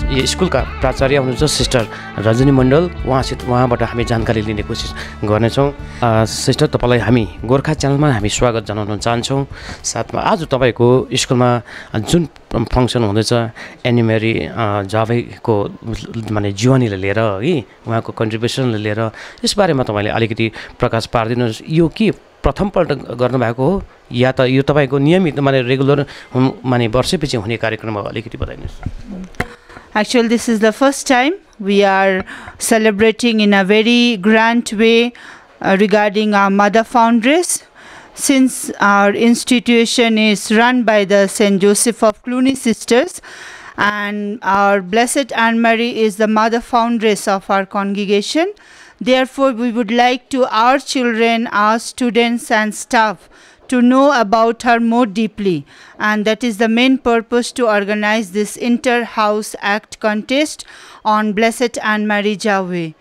स्कुलका प्राचार्य हुनुहुन्छ सिस्टर रजनी मण्डल, उहाँबाट हामी जानकारी लिने कोसिस गर्नेछौँ। सिस्टर, तपाईँलाई हामी गोर्खा च्यानलमा हामी स्वागत जनाउन चाहन्छौँ। साथमा आज तपाईँको स्कुलमा जुन फङ्सन हुँदैछ एनिमेरी जावेको माने जीवनीलाई लिएर है, उहाँको कन्ट्रिब्युसनलाई लिएर यसबारेमा तपाईँले अलिकति प्रकाश पारिदिनुहोस्। यो के प्रथमपल्ट गर्नुभएको हो या त यो तपाईँको नियमित माने रेगुलर माने वर्षैपछि हुने कार्यक्रम हो? अलिकति बताइदिनुहोस्। Actually, this is the first time we are celebrating in a very grand way regarding our mother foundress. Since our institution is run by the St. Joseph of Cluny sisters, and our Blessed Anne Marie is the mother foundress of our congregation, therefore we would like to our children, our students and staff to know about her more deeply, and that is the main purpose to organize this inter-house act contest on Blessed Anne Marie JAVOUHEY.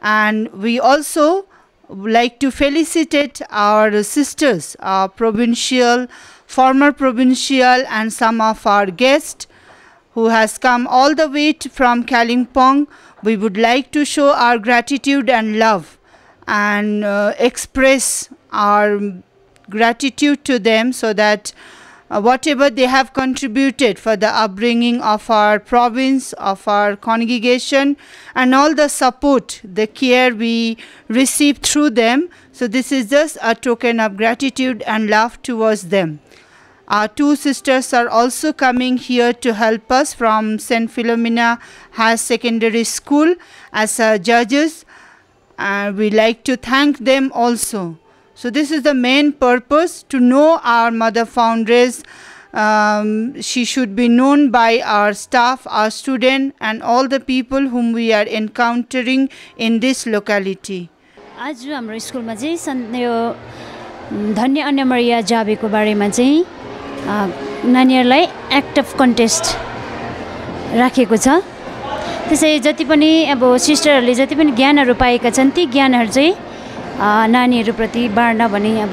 And we also like to felicitate our sisters, our provincial, former provincial and some of our guests who has come all the way from Kalimpong. We would like to show our gratitude and love and express our gratitude to them, so that whatever they have contributed for the upbringing of our province, of our congregation, and all the support, the care we receive through them. So this is just a token of gratitude and love towards them. Our two sisters are also coming here to help us from St. Philomena Higher Secondary School as judges. We like to thank them also. So this is the main purpose, to know our mother foundress. She should be known by our staff, our students, and all the people whom we are encountering in this locality. आज हाम्रो स्कुलमा चाहिँ यो धन्य अन्य मरिया जावेको बारेमा चाहिँ नानीहरूलाई act of contest राखेको छ। त्यसै जति पनि अब सिस्टरहरूले जति पनि ज्ञानहरू पाएका छन्, ती ज्ञानहरू चाहिँ नानीहरूप्रति बाँड्न भनी अब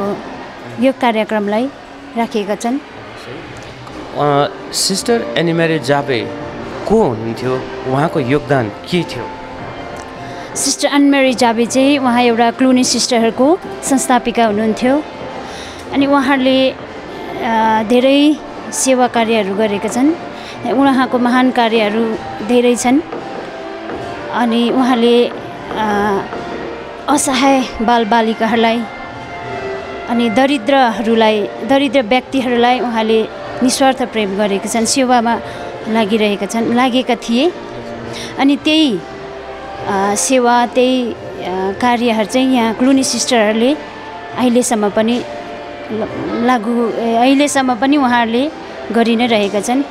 यो कार्यक्रमलाई राखेका छन्। सिस्टर एनिमेरी जावे को हुनुहुन्थ्यो, उहाँको योगदान के थियो? सिस्टर एन मेरी जावे चाहिँ उहाँ एउटा क्लुनी सिस्टरहरूको संस्थापिका हुनुहुन्थ्यो। अनि उहाँहरूले धेरै सेवा कार्यहरू गरेका छन्। उहाँको महान कार्यहरू धेरै छन्। अनि उहाँले असहाय बालबालिकाहरूलाई अनि दरिद्र व्यक्तिहरूलाई उहाँले निस्वार्थ प्रेम गरेका छन्, सेवामा लागेका थिए। अनि त्यही सेवा, त्यही कार्यहरू चाहिँ यहाँ क्लुनी सिस्टरहरूले अहिलेसम्म पनि उहाँहरूले गरि नै रहेका छन्।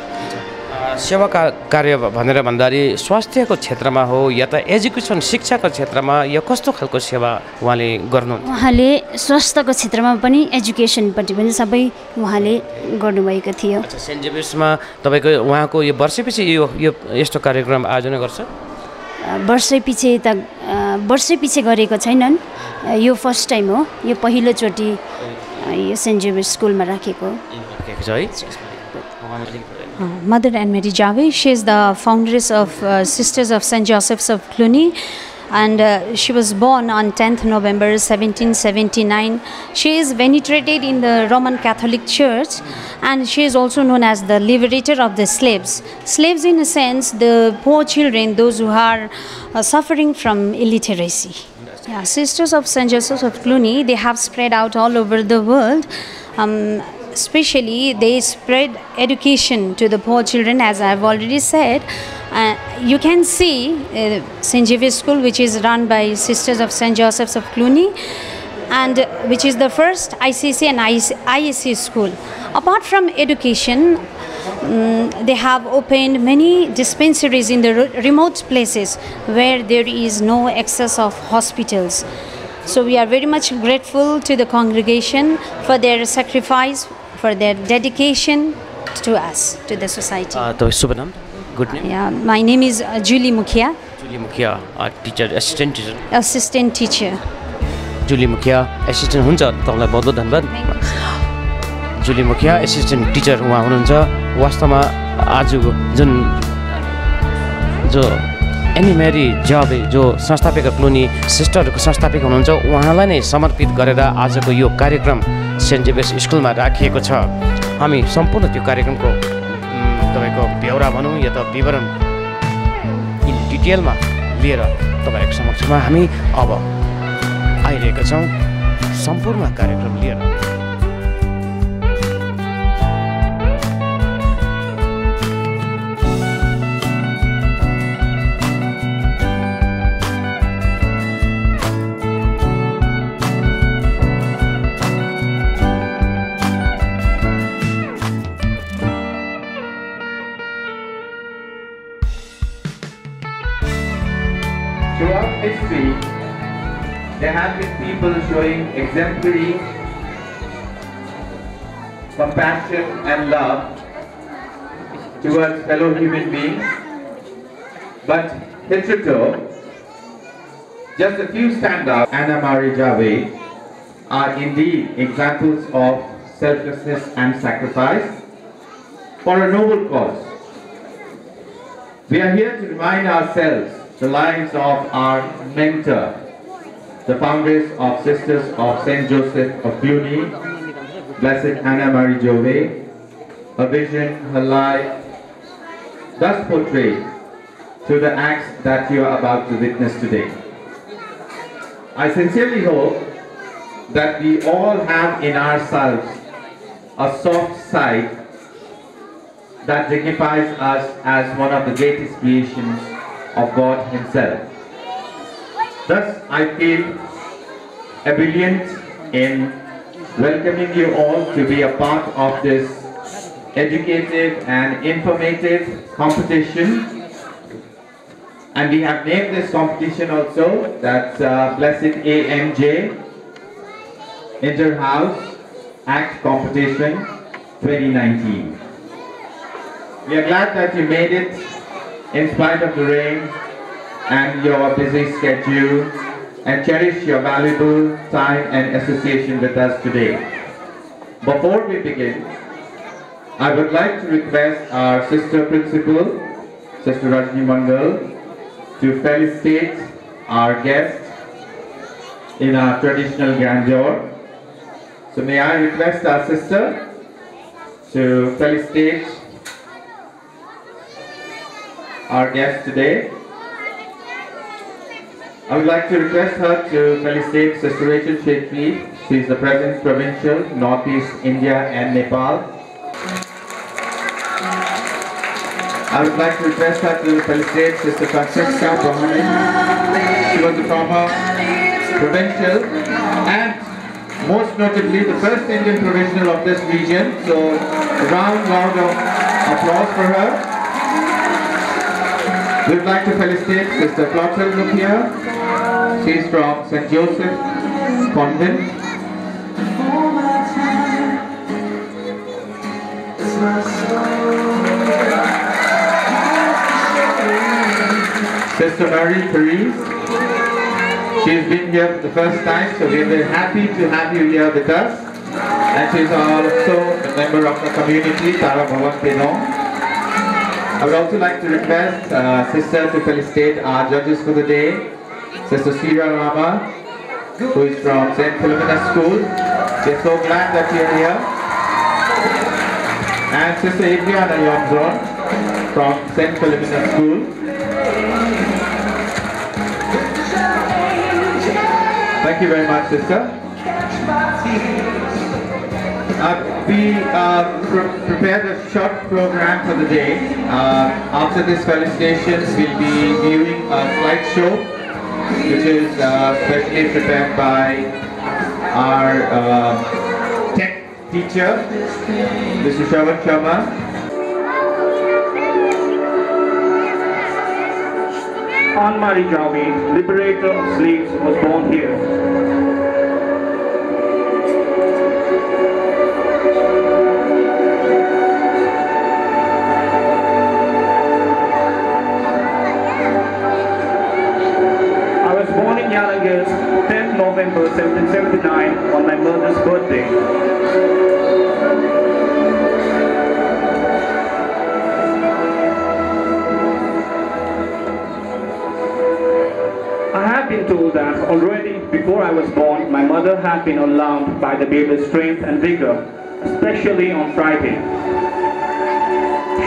सेवा कार्य भनेर भन्दाखेरि स्वास्थ्यको क्षेत्रमा हो या त एजुकेसन शिक्षाको क्षेत्रमा या कस्तो खालको सेवा उहाँले गर्नुहुन्छ? उहाँले स्वास्थ्यको क्षेत्रमा पनि एजुकेसनपट्टि पनि सबै उहाँले गर्नुभएको थियो। अच्छा, सेन्ट जेभियर्समा तपाईँको उहाँको यो वर्षैपछि यो यस्तो कार्यक्रम आयोजना गर्छ? वर्षैपछि गरेको छैनन्, यो फर्स्ट टाइम हो, यो पहिलोचोटि यो सेन्ट जेभियर्स स्कुलमा राखेको है। Mother Anne Marie JAVOUHEY, she is the foundress of Sisters of St. Joseph's of Cluny, and she was born on 10th November 1779. She is venerated in the Roman Catholic Church, and she is also known as the liberator of the slaves. Slaves in a sense, the poor children, those who are suffering from illiteracy. Yeah, Sisters of St. Joseph's of Cluny, they have spread out all over the world. Especially they spread education to the poor children, as I have already said. You can see St. Xavier's School, which is run by Sisters of St. Joseph's of Cluny, and which is the first ICC and ISC school. Apart from education, they have opened many dispensaries in the remote places where there is no access of hospitals. So we are very much grateful to the congregation for their sacrifice, for their dedication to us, to the society. Good name? Yeah, my name is Julie Mukhia. Julie Mukhia, teacher, assistant teacher. Assistant teacher. Julie Mukhia, assistant हुन्छ, तपाईलाई बहुत बहुत धन्यवाद। जुली मुखिया assistant Stitcher उहाँ हुनुहुन्छ। वास्तवमा आज जुन जो एनी मेरी जावे जो संस्थापक क्लुनी सिस्टरको संस्थापक हुनुहुन्छ उहाँलाई नै समर्पित गरेर आजको यो कार्यक्रम सेन्ट जेभियर्स स्कुलमा राखिएको छ। हामी सम्पूर्ण त्यो कार्यक्रमको तपाईँको ब्यौरा भनौँ या त विवरण इन डिटेलमा लिएर तपाईँहरूको समक्षमा हामी अब आइरहेका छौँ सम्पूर्ण कार्यक्रम लिएर। Throughout history, there have been people showing exemplary compassion and love towards fellow human beings. But hitherto, just a few stand out. Anna Marie Javouhey are indeed examples of selflessness and sacrifice for a noble cause. We are here to remind ourselves the lives of our mentor, the foundress of Sisters of St. Joseph of Cluny, Blessed Anna Marie Javouhey, her vision, her life, thus portrayed through the acts that you are about to witness today. I sincerely hope that we all have in ourselves a soft side that dignifies us as one of the greatest creations of God Himself. Thus, I feel ebullient in welcoming you all to be a part of this educative and informative competition. And we have named this competition also, that's Blessed AMJ Inter-House Act Competition 2019. We are glad that you made it in spite of the rain and your busy schedule, and cherish your valuable time and association with us today. Before we begin, I would like to request our sister principal, Sister Rajni Mandal, to felicitate our guest in our traditional grandeur. So may I request our sister to felicitate our guest today. I would like to request her to felicitate Sister Rachel Shetty. She is the present provincial, Northeast India and Nepal. I would like to request her to felicitate Sister Francesca Bohani. She was the former provincial and most notably the first Indian provincial of this region. So a round of applause for her. We would like to felicitate Sister Clotilde Mukhia. She is from St. Joseph Convent. Sister Marie Therese. She's been here for the first time, so we're very happy to have you here with us. And she's also a member of the community, Tara Bhavan Pedong. I would also like to request Sister to felicitate our judges for the day, Sister Sira Rama, who is from St. Philomena School. We're so glad that you're here. And Sister Adriana Yomzon from St. Philomena School. Thank you very much, Sister. We prepared a short program for the day. After this felicitations, we'll be viewing a slideshow, which is specially prepared by our tech teacher, Mr. Shravan Sharma. Anna Marie Javouhey, liberator of slaves, was born here. Yalangas, 10th November 1779, on my mother's birthday. been told that already before I was born, my mother had been alarmed by the baby's strength and vigor, especially on Friday.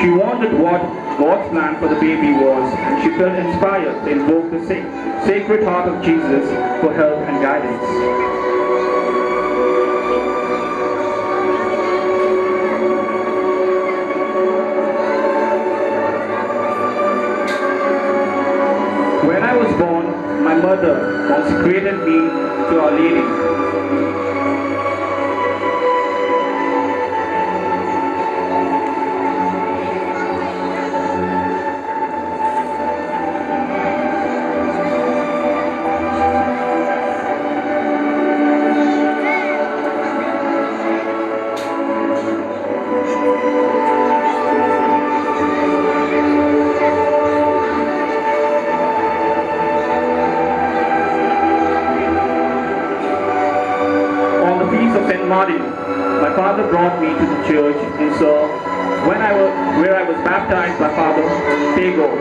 She wondered what God's plan for the baby was, and she felt inspired to invoke the Sacred Heart of Jesus for help and guidance. When I was born, my mother consecrated me to Our Lady. My father brought me to the church and saw where I was baptized by Father Pedong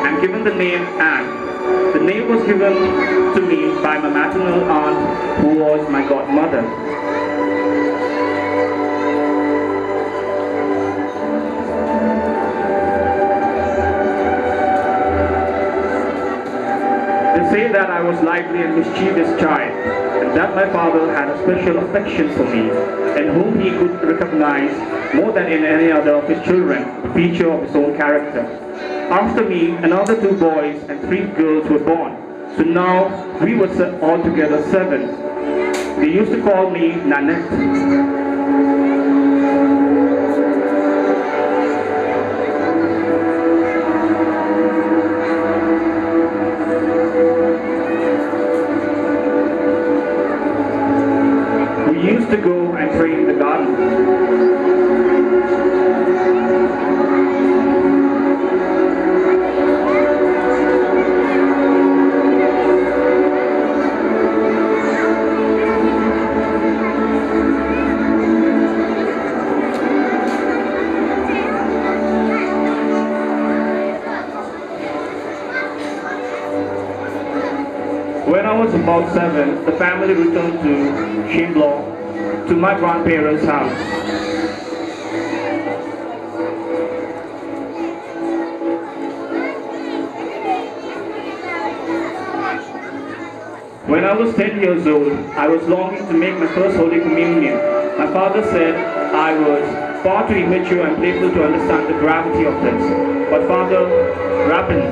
and given the name Anne. The name was given to me by my maternal aunt, who was my godmother. They say that I was likely a mischievous child, and that my father had a special affection for me, and whom he could recognize more than in any other of his children, a feature of his own character. After me, another 2 boys and 3 girls were born, so now we were altogether 7. They used to call me Nanette. To go and pray in the garden. When I was about 7, the family returned to Shimblong, to my grandparents' house. When I was 10 years old, I was longing to make my first Holy Communion. My father said I was far too immature and playful to understand the gravity of this. But Father Rapin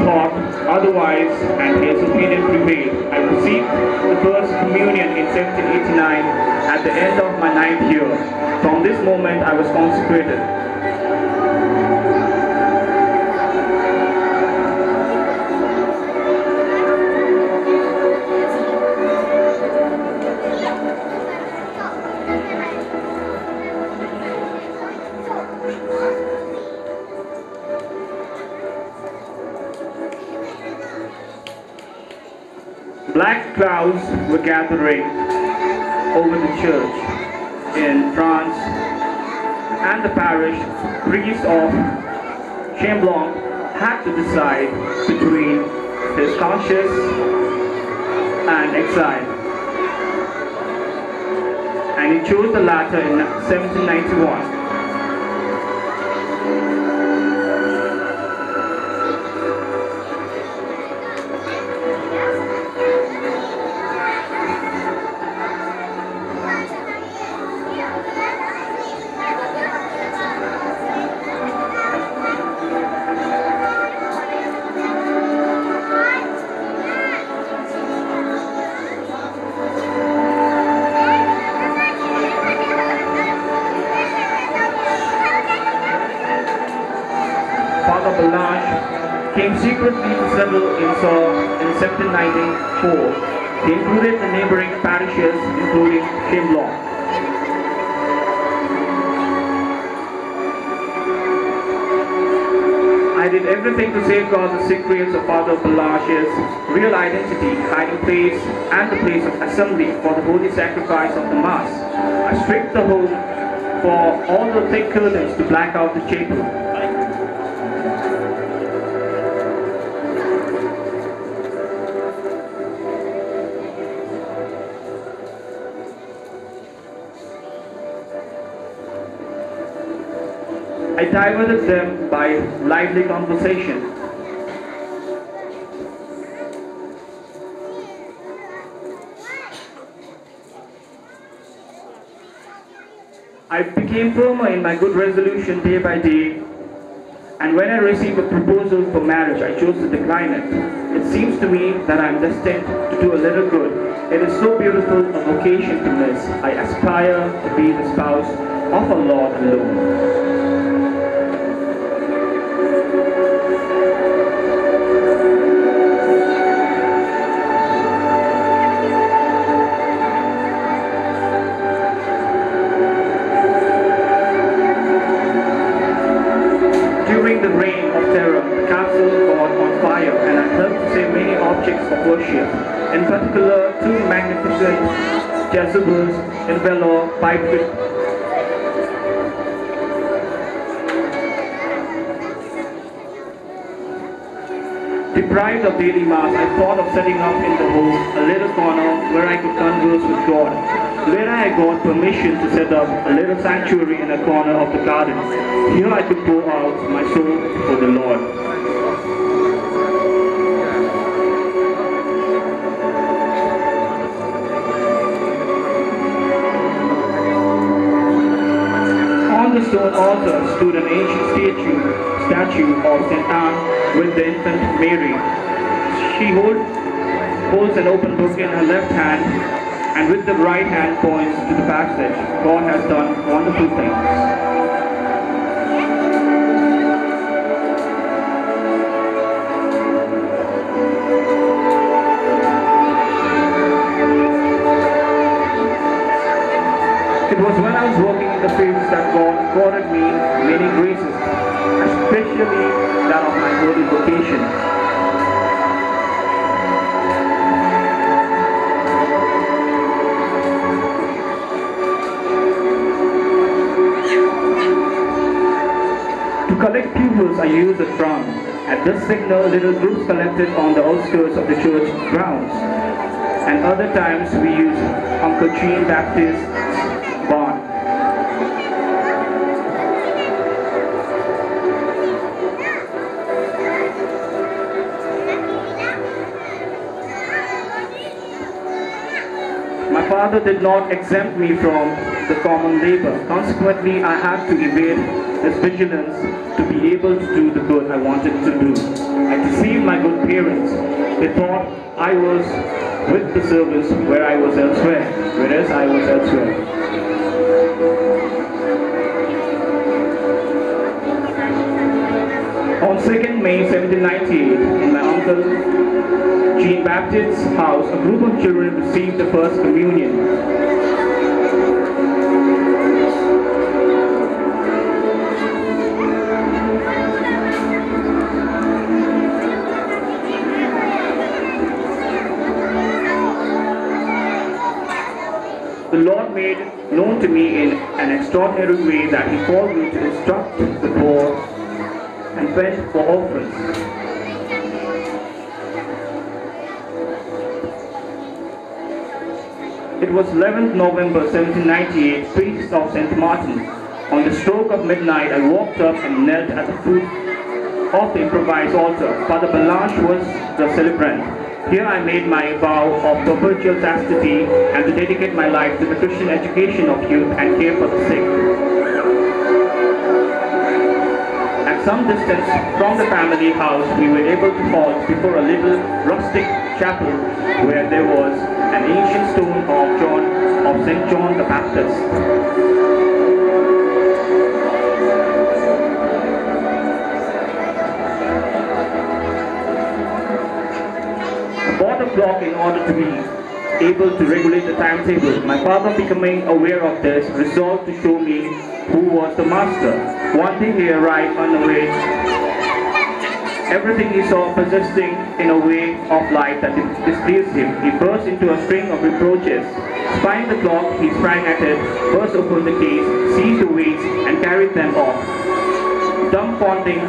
thought otherwise, and his opinion prevailed. I received the first communion in 1789 at the end of my 9th year. From this moment, I was consecrated. Black clouds were gathering over the church in France, and the parish priest of Shimblong had to decide between his conscience and exile. And he chose the latter in 1791. Came secretly to settle in Seoul in 1794. He included the neighboring parishes, including Shimblong. I did everything to safeguard the secrets of Father Balash's real identity, hiding place, and the place of assembly for the holy sacrifice of the Mass. I stripped the home for all the thick curtains to black out the chapel. I diverted them by lively conversation. I became firmer in my good resolution day by day, and when I received a proposal for marriage, I chose to decline it. It seems to me that I am destined to do a little good. It is so beautiful a vocation to miss. I aspire to be the spouse of our Lord alone. During the reign of terror, the castle caught on fire, and I helped to save many objects of worship. In particular, two magnificent JAVOUHEY's in Vellore piped with deprived of daily mass, I thought of setting up in the home a little corner where I could converse with God. Where I got permission to set up a little sanctuary in a corner of the garden. Here I could pour out my soul for the Lord. On the stone altar stood an ancient statue of St. Anne with the infant Mary. She holds an open book in her left hand, and with the right hand points to the passage. God has done wonderful things. It was when I was walking in the fields that God accorded me many graces, especially that of my holy vocation. To collect pupils, I used a drum. At this signal, little groups collected on the outskirts of the church grounds. And other times we used Uncle Jean Baptist's barn. My father did not exempt me from the common labor. Consequently, I had to evade his vigilance to be able to do the good I wanted to do. I deceived my good parents. They thought I was with the service where I was elsewhere, whereas I was elsewhere. On 2nd May 1798, in my uncle Jean Baptist's house, a group of children received the first communion. The Lord made known to me in an extraordinary way that He called me to instruct the poor and went for offerings. It was 11th November 1798, feast of St. Martin. On the stroke of midnight, I walked up and knelt at the foot of the improvised altar. Father Balanche was the celebrant. Here I made my vow of perpetual chastity and to dedicate my life to the Christian education of youth and care for the sick. At some distance from the family house, we were able to halt before a little rustic chapel where there was an ancient stone of St. John the Baptist. Bought a clock in order to be able to regulate the timetable. My father, becoming aware of this, resolved to show me who was the master. One day he arrived unaware. Everything he saw persisting in a way of life that displeased him. He burst into a string of reproaches. Spying the clock, he sprang at it, burst open the case, seized the weights, and carried them off. Dumbfounding,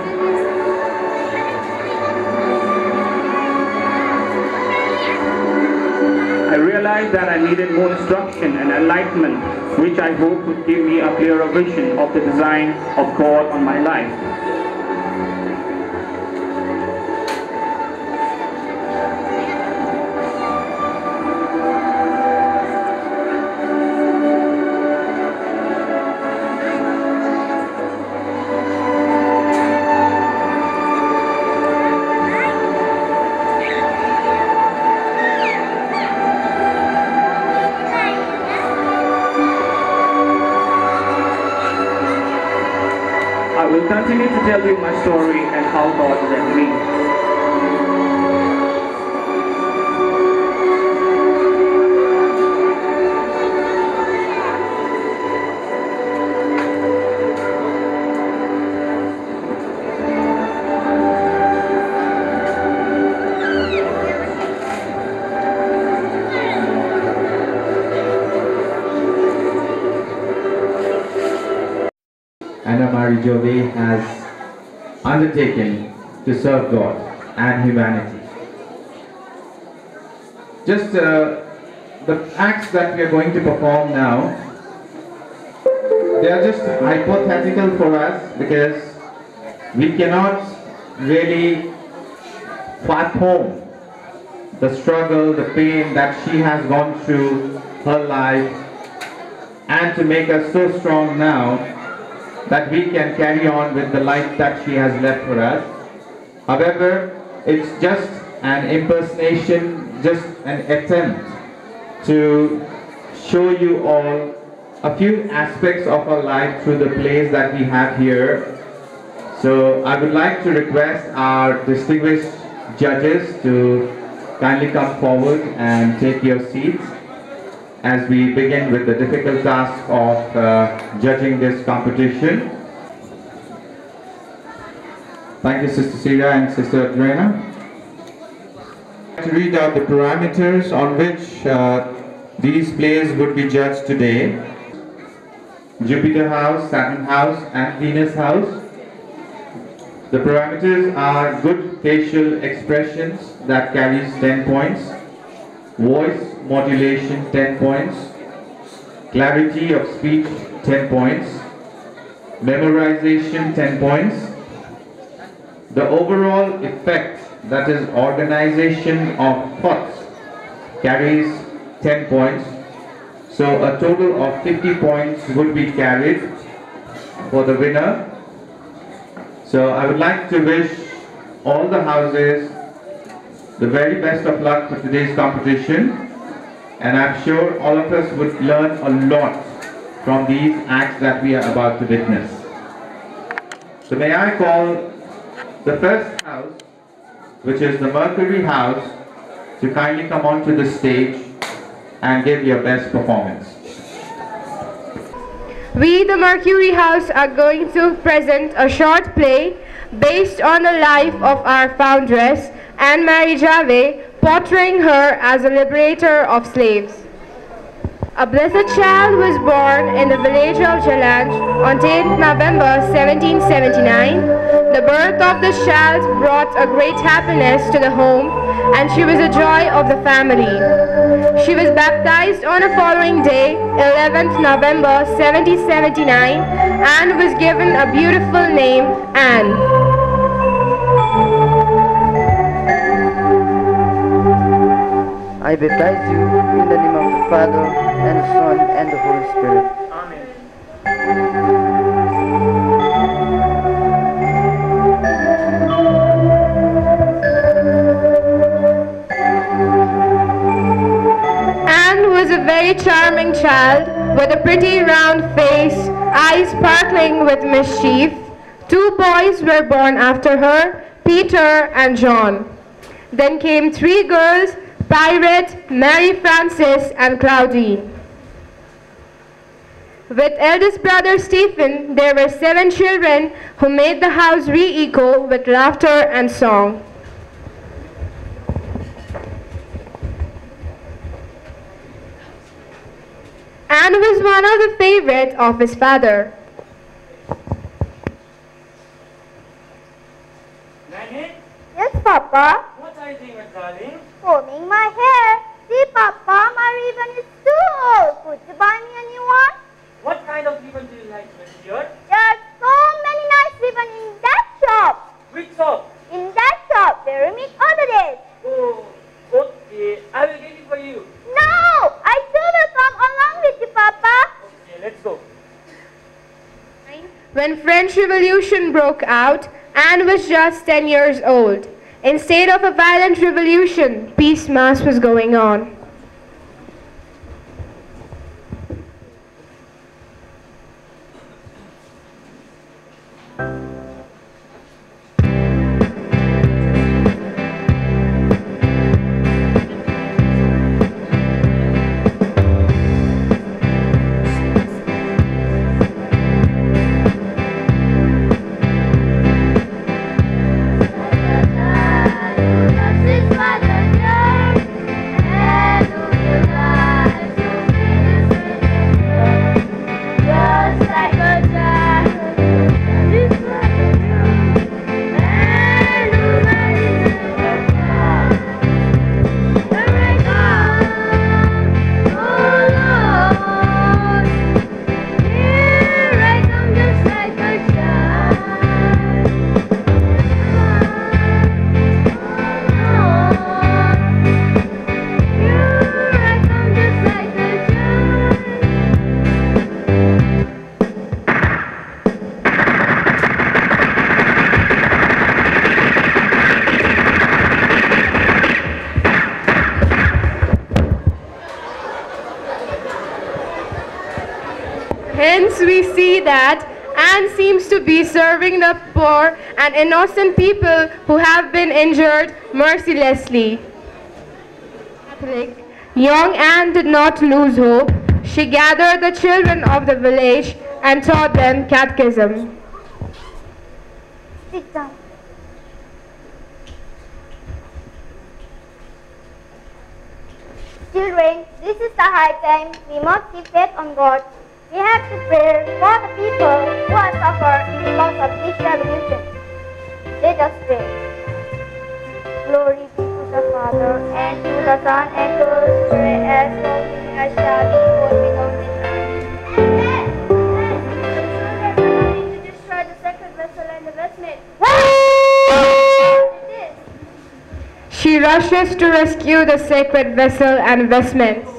I realized realized that I needed more instruction and enlightenment, which I hope would give me a clearer vision of the design of God on my life. I will continue to tell you my story and how God led me. JAVOUHEY has undertaken to serve God and humanity. Just the acts that we are going to perform now, they are just hypothetical for us because we cannot really fathom the struggle, the pain that she has gone through her life, and to make us so strong now that we can carry on with the life that she has left for us. However, it's just an impersonation, just an attempt to show you all a few aspects of our life through the plays that we have here. So I would like to request our distinguished judges to kindly come forward and take your seats as we begin with the difficult task of judging this competition. Thank you, Sister Sira and Sister Adrena. To read out the parameters on which these plays would be judged today. Jupiter House, Saturn House and Venus House. The parameters are good facial expressions, that carries 10 points. Voice modulation, 10 points. Clarity of speech, 10 points. Memorization, 10 points. The overall effect, that is organization of thoughts, carries 10 points. So a total of 50 points would be carried for the winner. So I would like to wish all the houses the very best of luck for today's competition, and I'm sure all of us would learn a lot from these acts that we are about to witness. So may I call the first house, which is the Mercury House, to kindly come onto the stage and give your best performance. We, the Mercury House, are going to present a short play based on the life of our foundress, Anne-Marie JAVOUHEY, portraying her as a liberator of slaves. A blessed child was born in the village of Jalanj on 10th November 1779. The birth of this child brought a great happiness to the home, and she was a joy of the family. She was baptized on the following day, 11th November 1779, and was given a beautiful name, Anne. I baptize you in the name of the Father, and the Son, and the Holy Spirit. Amen. Anne was a very charming child with a pretty round face, eyes sparkling with mischief. 2 boys were born after her, Peter and John. Then came 3 girls, Pirate, Mary Frances and Cloudy. With eldest brother Stephen, there were 7 children who made the house re-echo with laughter and song. Anne was one of the favorites of his father. Nanny, Yes, Papa. what are you doing, darling? Combing my hair. See Sorry, Papa, my ribbon is too old. Could you buy me a new one? What kind of ribbon do you like, my dear? There's so many nice ribbons in that shop. Which shop? In that shop, they make other days. Oh, okay. I will get it for you. No, I too will come along with you, Papa. Okay, let's go. When French Revolution broke out, Anne was just 10 years old. Instead of a violent revolution, peace mass was going on. Hence we see that Anne seems to be serving the poor and innocent people who have been injured mercilessly. Young Anne did not lose hope. She gathered the children of the village and taught them catechism. Sit down. Children, this is the high time we must keep faith on God. We have to pray for the people who are suffered because of this revolution. Let us pray. Glory be to the Father, and to the Son, and to the Spirit, as was in as shall be, world without end. To destroy the sacred vessel and the vestment. She rushes to rescue the sacred vessel and vestments.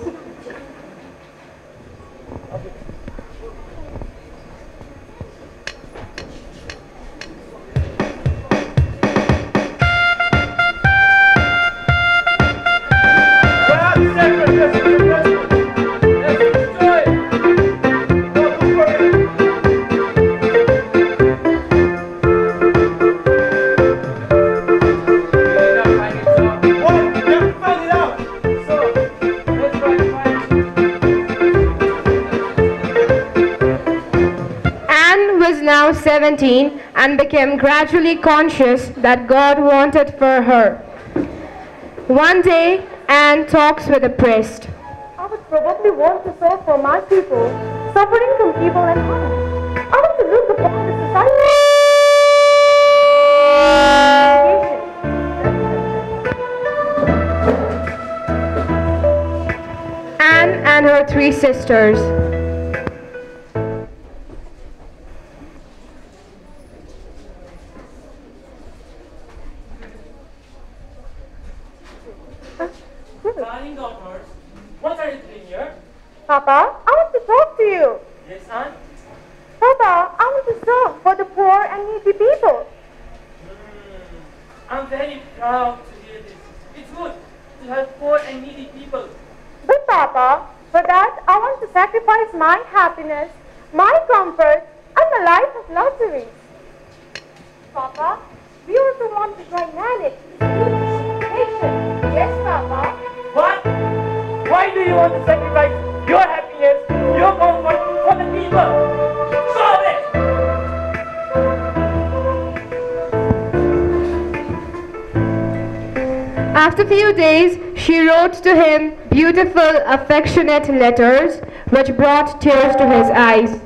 Now 17 and became gradually conscious that God wanted for her. One day, Anne talks with a priest. I would probably want to serve for my people, suffering from evil and harm. I want to look upon the society. Anne and her three sisters. Darling daughters, what are you doing here? Papa, I want to talk to you. Yes, Aunt? Papa, I want to serve for the poor and needy people. I'm very proud to hear this. It's good to have poor and needy people. But Papa, for that I want to sacrifice my happiness, my comfort, and the life of luxury. Papa, we also want to try marriage. Yes, Papa. What? Why do you want to sacrifice your happiness, your comfort for the people? Stop it! After a few days, she wrote to him beautiful, affectionate letters which brought tears to his eyes.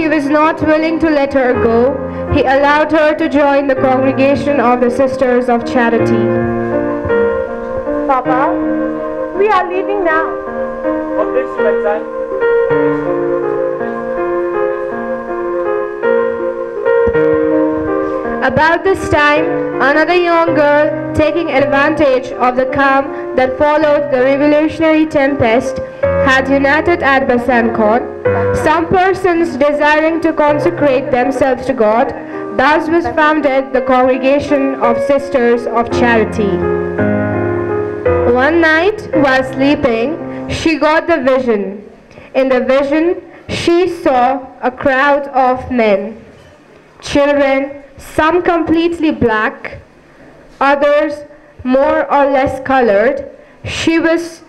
he was not willing to let her go, he allowed her to join the congregation of the Sisters of Charity. Papa, we are leaving now. God bless you, my son. About this time, another young girl, taking advantage of the calm that followed the revolutionary tempest, had united at Besançon. Some persons desiring to consecrate themselves to God, thus was founded the Congregation of Sisters of Charity. One night, while sleeping, she got the vision. In the vision, she saw a crowd of men, children, some completely black, others more or less colored. She was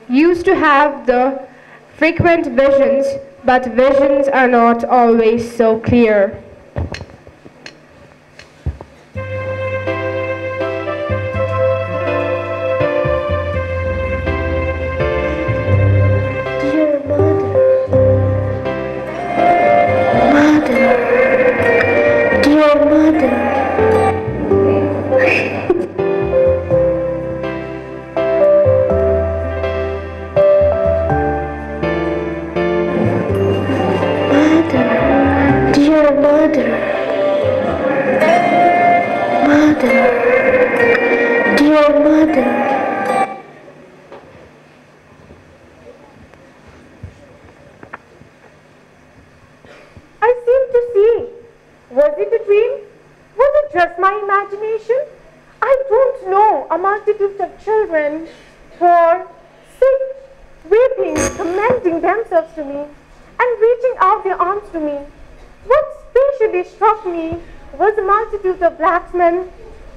used to have the frequent visions, but visions are not always so clear. I seem to see. Was it a dream? Was it just my imagination? I don't know. A multitude of children, poor, sick, weeping, commending themselves to me, and reaching out their arms to me. What specially struck me was a multitude of black men,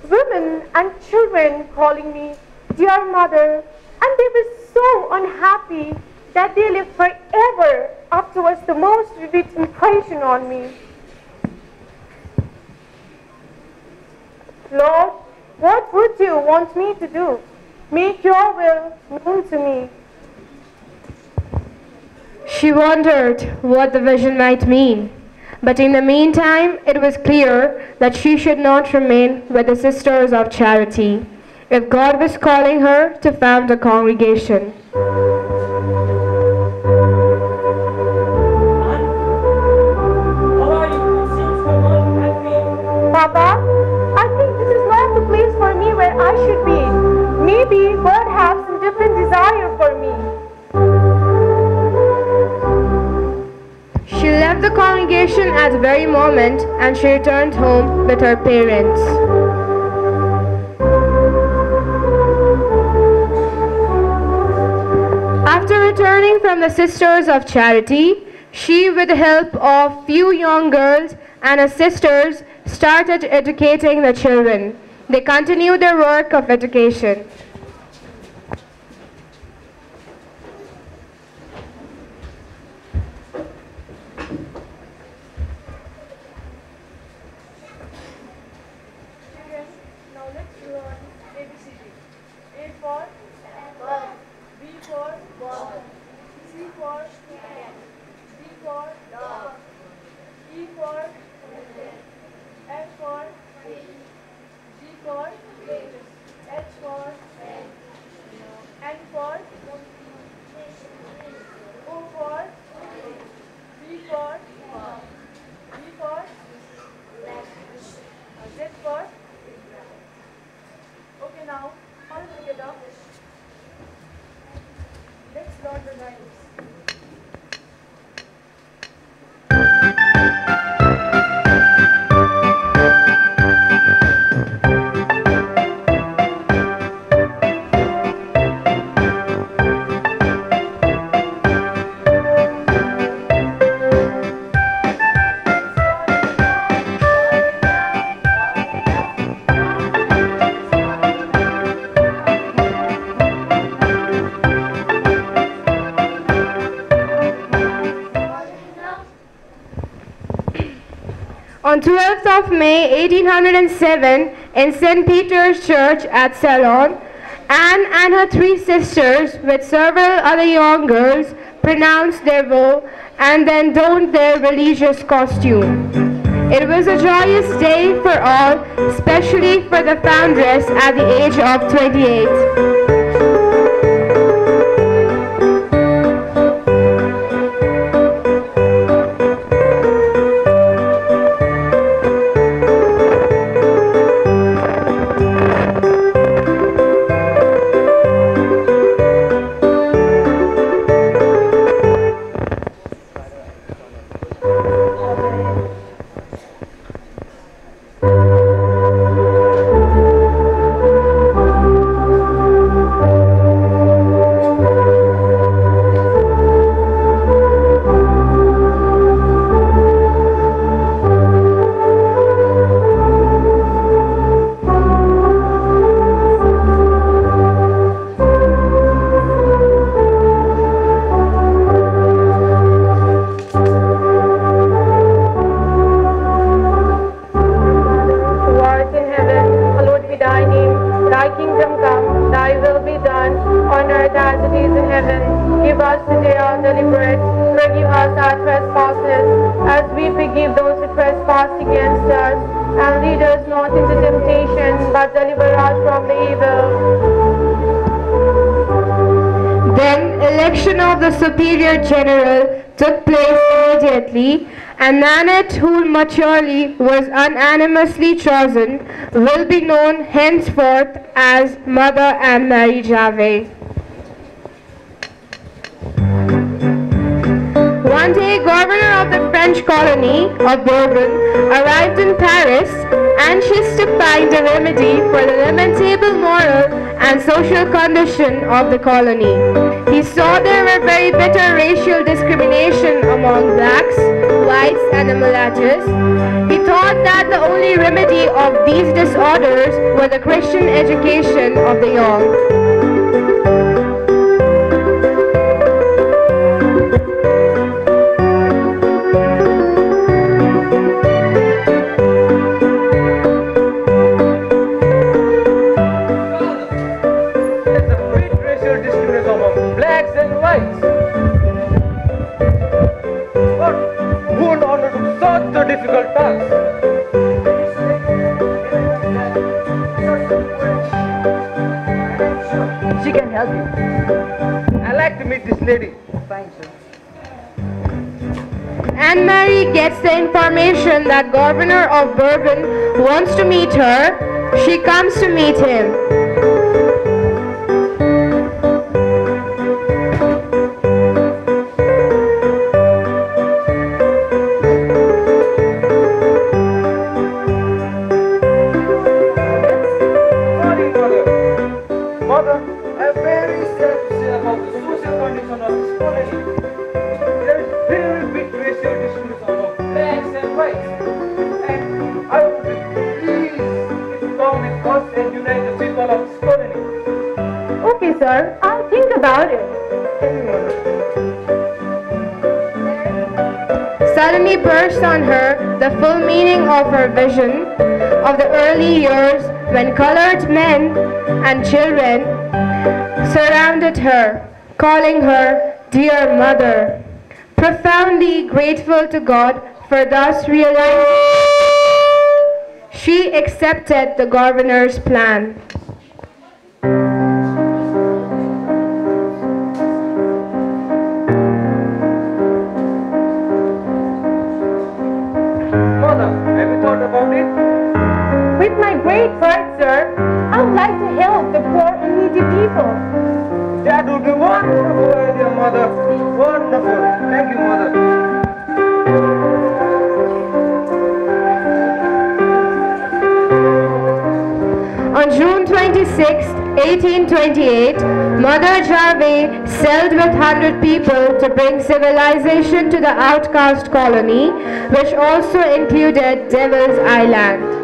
women, and children calling me dear mother, and they were so unhappy that they lived forever afterwards the most vivid impression on me. Lord, what would you want me to do? Make your will known to me. She wondered what the vision might mean, but in the meantime it was clear that she should not remain with the Sisters of Charity if God was calling her to found a congregation. Papa, I think this is not the place for me where I should be. Maybe God has some different desire for me. She left the congregation at the very moment and she returned home with her parents. After returning from the Sisters of Charity, she, with the help of few young girls and her sisters, started educating the children. They continued their work of education. Now let's learn ABCD. A for apple, B for ball, C for cat, D for dog, E for F for fish, G for fish, H for hen, N for O for B for ball, B for Z for. Okay, now all together. Let's learn the rhymes. On 12th of May 1807, in St. Peter's Church at Ceylon, Anne and her three sisters, with several other young girls, pronounced their vow and then donned their religious costume. It was a joyous day for all, especially for the foundress at the age of 28. General took place immediately, and Nanette, who maturely was unanimously chosen, will be known henceforth as Mother Anne Marie Javouhey. One day, governor of the French colony of Bourbon arrived in Paris, anxious to find a remedy for the lamentable moral and social condition of the colony. He saw there were very bitter racial discrimination among blacks, whites, and the mulattoes. He thought that the only remedy of these disorders was the Christian education of the young. Difficult task. She can help you. I like to meet this lady. Fine, sir. Anne Marie gets the information that governor of Bourbon wants to meet her. She comes to meet him. I'll think about it. Suddenly burst on her the full meaning of her vision of the early years when colored men and children surrounded her, calling her dear mother. Profoundly grateful to God for thus realizing, she accepted the governor's plan. With my great heart, sir, I would like to help the poor and needy people. That would be wonderful idea, Mother. Wonderful. Thank you, Mother. On June 26, 1828, Mother Javouhey sailed with 100 people to bring civilization to the outcast colony, which also included Devil's Island.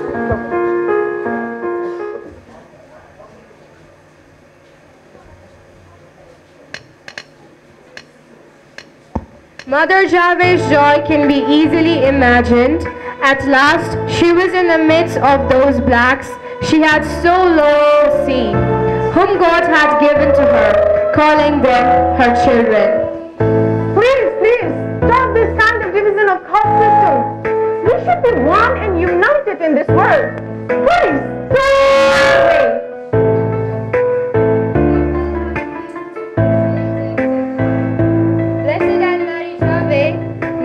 Mother Javouhey's joy can be easily imagined. At last, she was in the midst of those blacks she had so longed to see, whom God had given to her, calling them her children. Please, stop of caste systems. We should be one and united in this world. Please, pray. Blessed Anne Marie Javouhey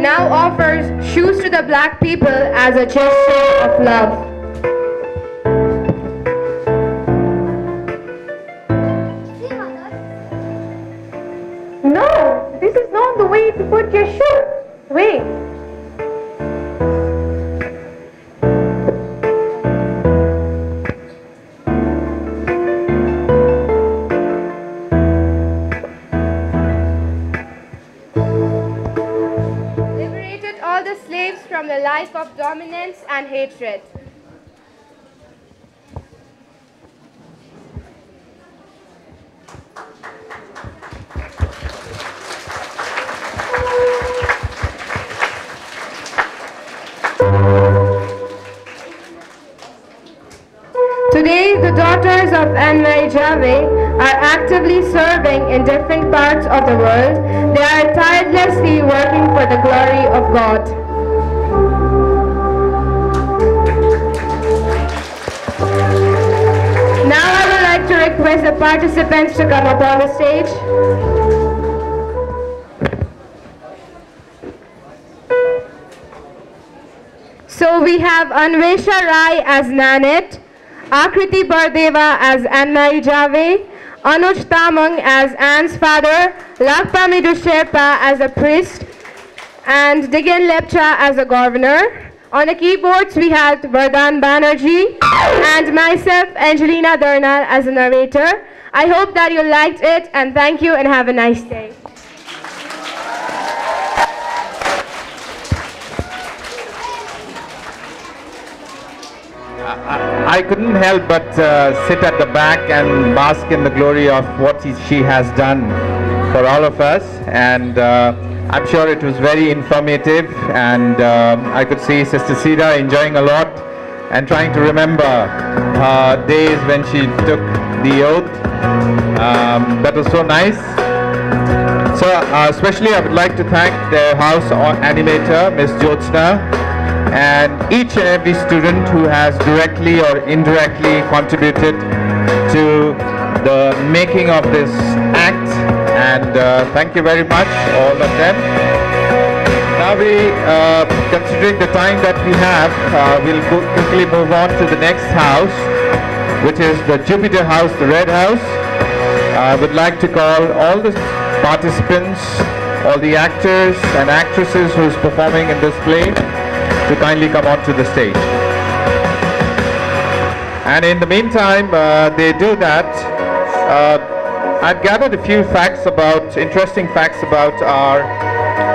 now offers shoes to the black people as a gesture of love. No, this is not the way to put your shoe. Wait. Liberated all the slaves from the life of dominance and hatred. Today, the daughters of Anne Marie Javouhey are actively serving in different parts of the world. They are tirelessly working for the glory of God. Now I would like to request the participants to come up on the stage. So we have Anvesha Rai as Nanit, Akriti Bardeva as Anne Marie Javouhey, Anuj Tamang as Anne's father, Lakpa Midu Sherpa as a priest, and Digen Lepcha as a governor. On the keyboards we had Vardhan Banerjee and myself, Angelina Darnal, as a narrator. I hope that you liked it, and thank you and have a nice day. I couldn't help but sit at the back and bask in the glory of what she has done for all of us, and I'm sure it was very informative, and I could see Sister Sida enjoying a lot and trying to remember days when she took the oath. That was so nice. So especially I would like to thank the house animator, Miss Jyotsna, and each and every student who has directly or indirectly contributed to the making of this act, and thank you very much, all of them. Now we, considering the time that we have, we'll quickly move on to the next house, which is the Jupiter House, the Red House. I would like to call all the participants, all the actors and actresses who is performing in this play to kindly come onto the stage. And in the meantime, they do that. I've gathered a few facts about, interesting facts about our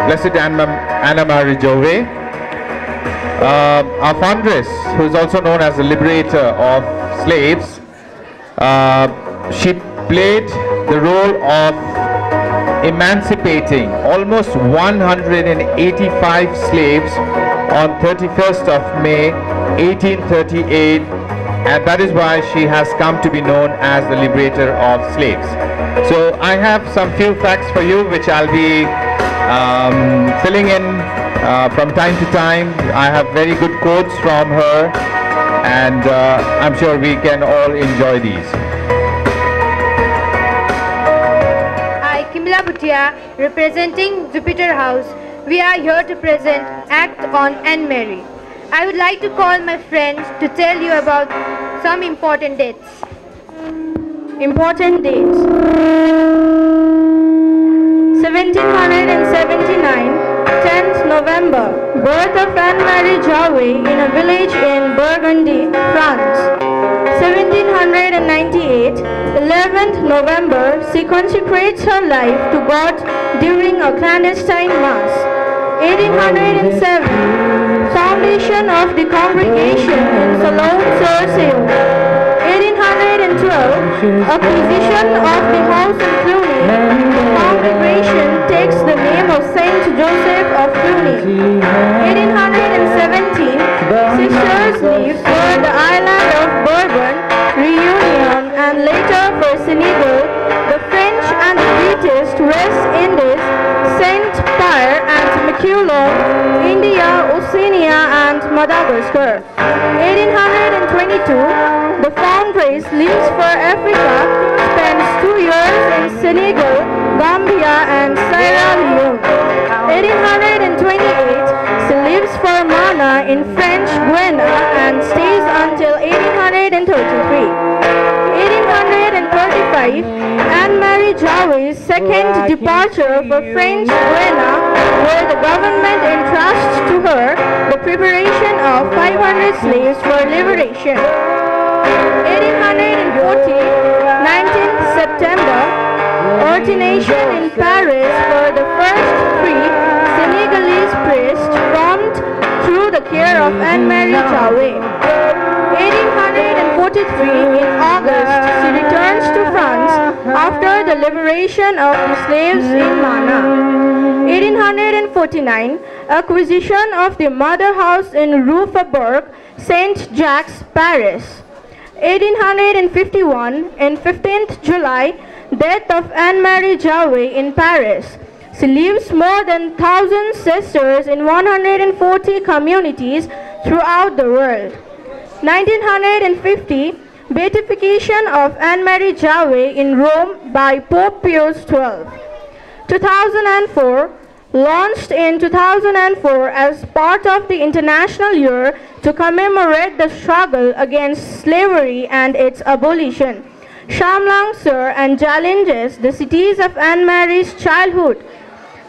Blessed Anne Marie Javouhey. Our foundress, who is also known as the liberator of slaves, she played the role of emancipating almost 185 slaves on 31st of May 1838, and that is why she has come to be known as the liberator of slaves. So I have some few facts for you which I'll be filling in from time to time. I have very good quotes from her, and I'm sure we can all enjoy these. I, Kimla Bhutia, representing Jupiter House, we are here to present Act on Anne Marie. I would like to call my friends to tell you about some important dates. Important dates. 1779, 10th November, birth of Anne Marie Javouhey in a village in Burgundy, France. 1798, 11th November, she consecrates her life to God during a clandestine mass. 1807, foundation of the congregation in Salon-sur-Saône. 1812, acquisition of the house in Cluny. The congregation takes the name of Saint Joseph of Cluny. 1817, sisters leave for the island of Bourbon, Reunion, and later for Senegal, the French and the British West Indies, Saint Pierre and Miquelon, India. Madagascar. 1822, the foundress leaves for Africa, spends 2 years in Senegal, Gambia and Sierra Leone. 1828, she leaves for Mana in French Guiana and stays until 1833. 1835, Anne-Marie Javouhey's second departure for French Guiana, where the government entrusts to her the preparation of 500 slaves for liberation. 1840, 19th September, ordination in Paris for the first free Senegalese priest formed through the care of Anne-Marie Javouhey. 1843, in August, she returns to France after the liberation of the slaves in Mana. 1849, acquisition of the mother house in Rue Faubourg, Saint-Jacques, Paris. 1851, in 15th July, death of Anne-Marie Javouhey in Paris. She leaves more than 1,000 sisters in 140 communities throughout the world. 1950, beatification of Anne-Marie Javouhey in Rome by Pope Pius XII. 2004, launched in 2004 as part of the International Year to commemorate the struggle against slavery and its abolition. Shamlang Sur and Jalinges, the cities of Anne-Marie's childhood,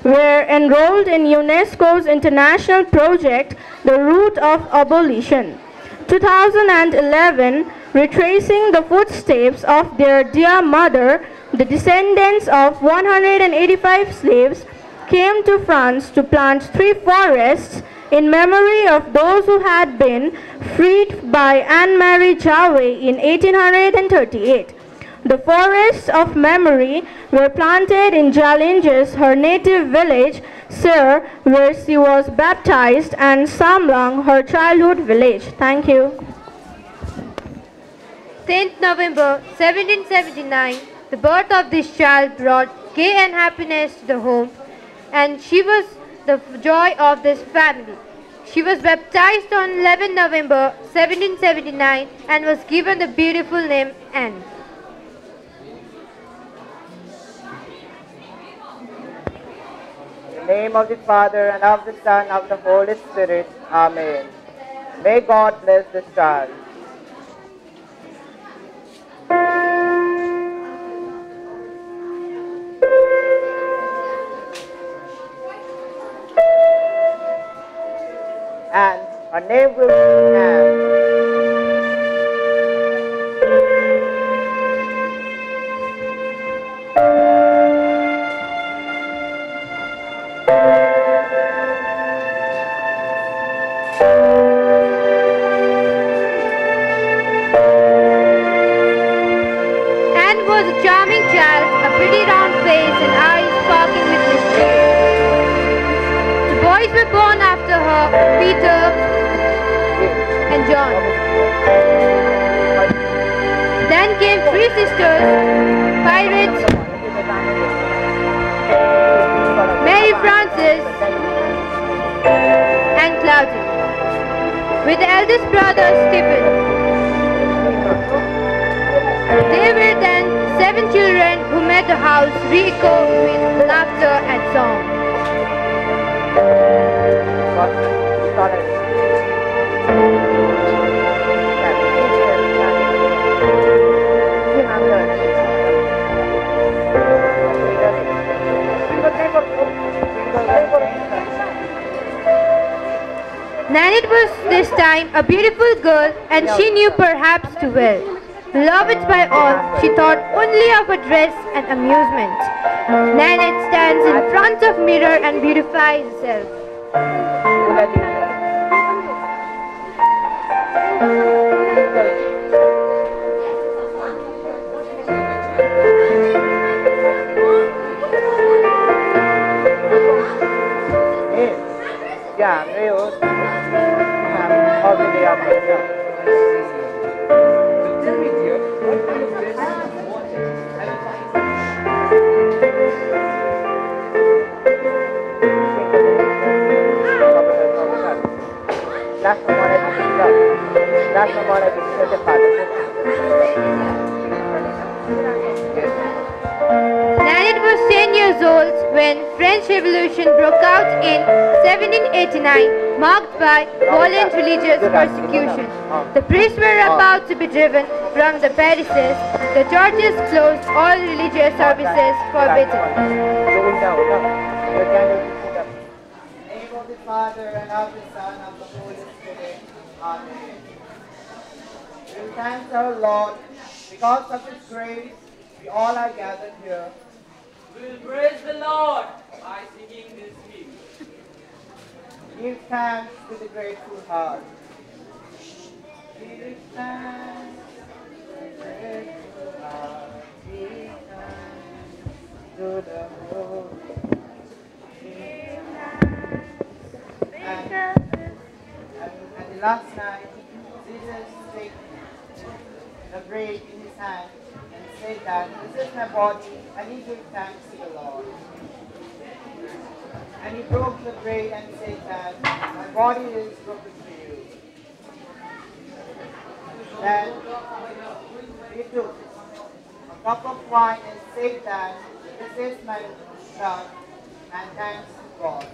were enrolled in UNESCO's international project, The Route of Abolition. 2011, retracing the footsteps of their dear mother, the descendants of 185 slaves came to France to plant 3 forests in memory of those who had been freed by Anne-Marie Javouhey in 1838. The forests of memory were planted in Jalinges, her native village, Sur, where she was baptized, and Samlang, her childhood village. Thank you. 10th November 1779, the birth of this child brought gay and happiness to the home, and she was the joy of this family. She was baptized on 11 November 1779 and was given the beautiful name Anne. In the name of the Father, and of the Son, and of the Holy Spirit. Amen. May God bless this child. And her name will be Anne. Was a charming child, a pretty round face and eyes sparkling with mischief. The boys were born after her, Peter and John. Then came 3 sisters, Pirates, Mary Frances, and Claudia, with the eldest brother Stephen. They were then 7 children who made the house re-echo with laughter and song. Nanette was this time a beautiful girl, and she knew perhaps too well. Beloved by all, she thought only of her dress and amusement. Nanette stands in front of mirror and beautifies herself. लास्टमा मलाई बिर्सिन्छ त्यो father Nanette was 10 years old when French Revolution broke out in 1789, marked by violent religious persecution. The priests were about to be driven from the parishes. The churches closed, all religious services forbidden. Father and of the Son and of the Holy Spirit. Amen. We thank our Lord because of His grace. We all are gathered here. We will praise the Lord by singing this hymn. Give thanks with a grateful heart. Give thanks with a grateful heart. Give thanks to the Lord. And the last night, Jesus took the bread in his hand and said that this is my body, and he gave thanks to the Lord. And he broke the bread and said that my body is broken for you. Then he took a cup of wine and said that this is my blood, and thanks to God.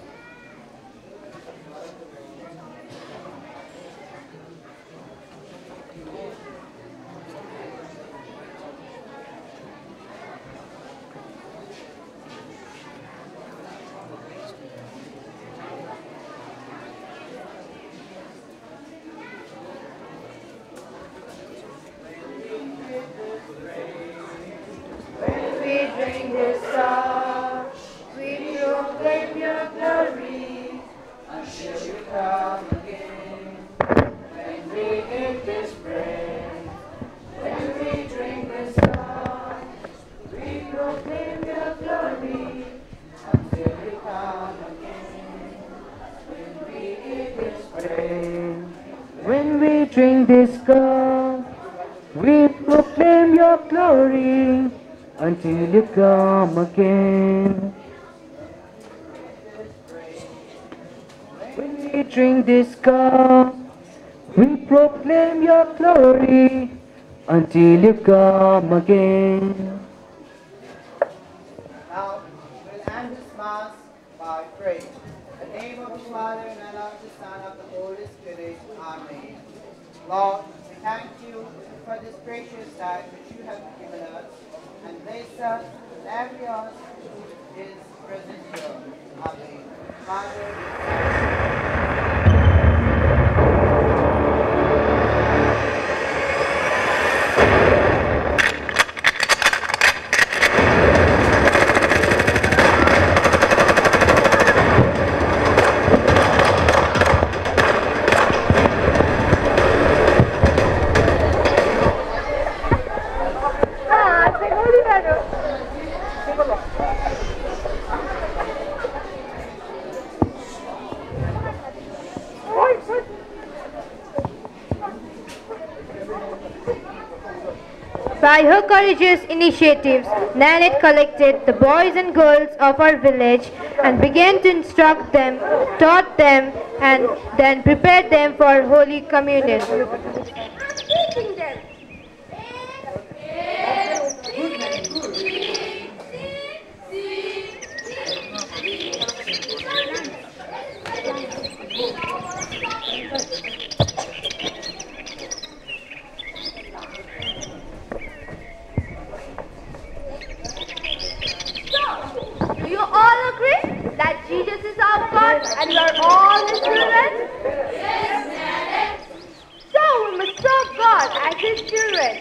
When we drink this cup, we proclaim your glory until you come again. When we drink this cup, we proclaim your glory until you come again. Now, we'll end this Mass by praying. In the name of the Father, and of the Son, and of the Holy Spirit. Amen. Lord, we thank you for this precious time which you have given us, and bless us with every us who is present here. Amen. Father, By her courageous initiatives, Nanette collected the boys and girls of our village and began to instruct them, taught them, and then prepared them for Holy Communion. Do you all agree that Jesus is our God and we are all His children? Yes, Nanette. So we must serve God as His children.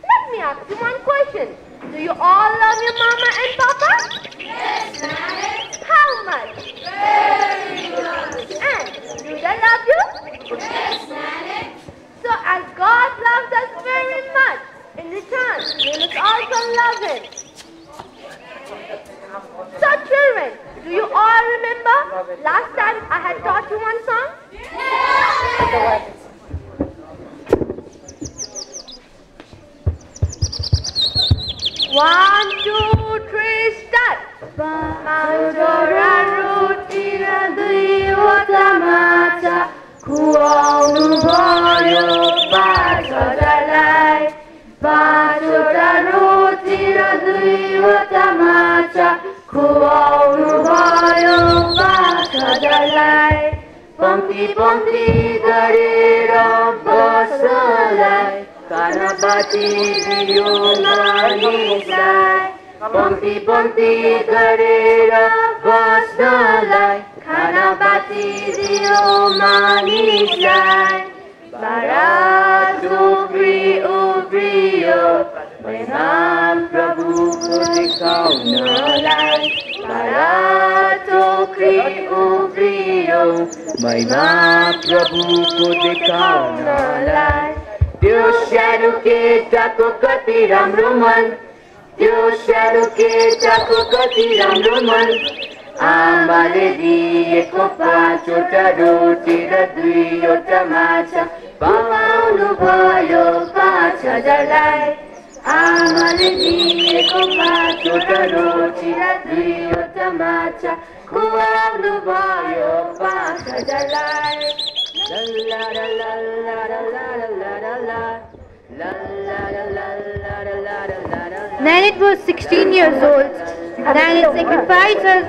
Let me ask you one question. Do you all love your mama and papa? Yes, Nanette. How much? Very much. And do they love you? Yes, Nanette. So as God loves us very much, in return, we must also love Him. So children, do you all remember last time I had taught you one song? Yes! 1, 2, 3, start! Maudora rutina duiwata macha खुवाउनु भयो 5,000लाई 5वटा रोटी र 2वटा माछा खुवाउनु भयो 5,000लाई पङ्क्ति पङ्क्ति गरेर बस्नलाई खाना बाटी दियो मानिसलाई पङ्क्ति पङ्क्ति गरेर बस्नलाई खाना बाटी दियो मानिसलाई बारा टोकरी उभियो महिमा प्रभुको देखाउनलाई बारा टोकरी उभियो महिमा प्रभुको देखाउनलाई त्यो सानो केटाको कति राम्रो मन त्यो सानो केटाको कति राम्रो मन आमाले दिएको 5वटा रोटी र 2वटा माछा खुवाउनु भयो 5,000लाई आमाले दिएको 5वटा रोटी र 2वटा माछा खुवाउनु भयो 5,000लाई la la la la la la la la la Nanit was 16 years old. Nanit sacrificed her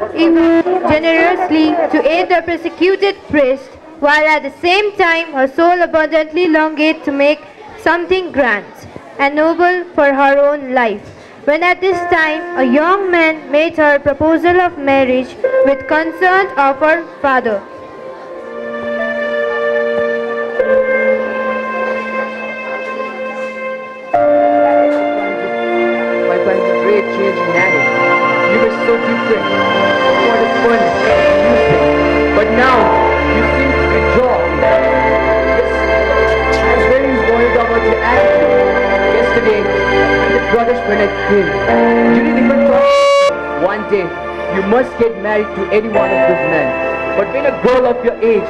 generously to aid the persecuted priest, while at the same time her soul abundantly longed to make something grand and noble for her own life. When at this time a young man made her a proposal of marriage with consent of her father. Change in Nanny. You were so different, for the fun and music. But now, you seem to be joy. Yes, I'm very worried about your attitude. Yesterday, when the brothers were at him, you didn't even talk. One day, you must get married to any one of those men. But when a girl of your age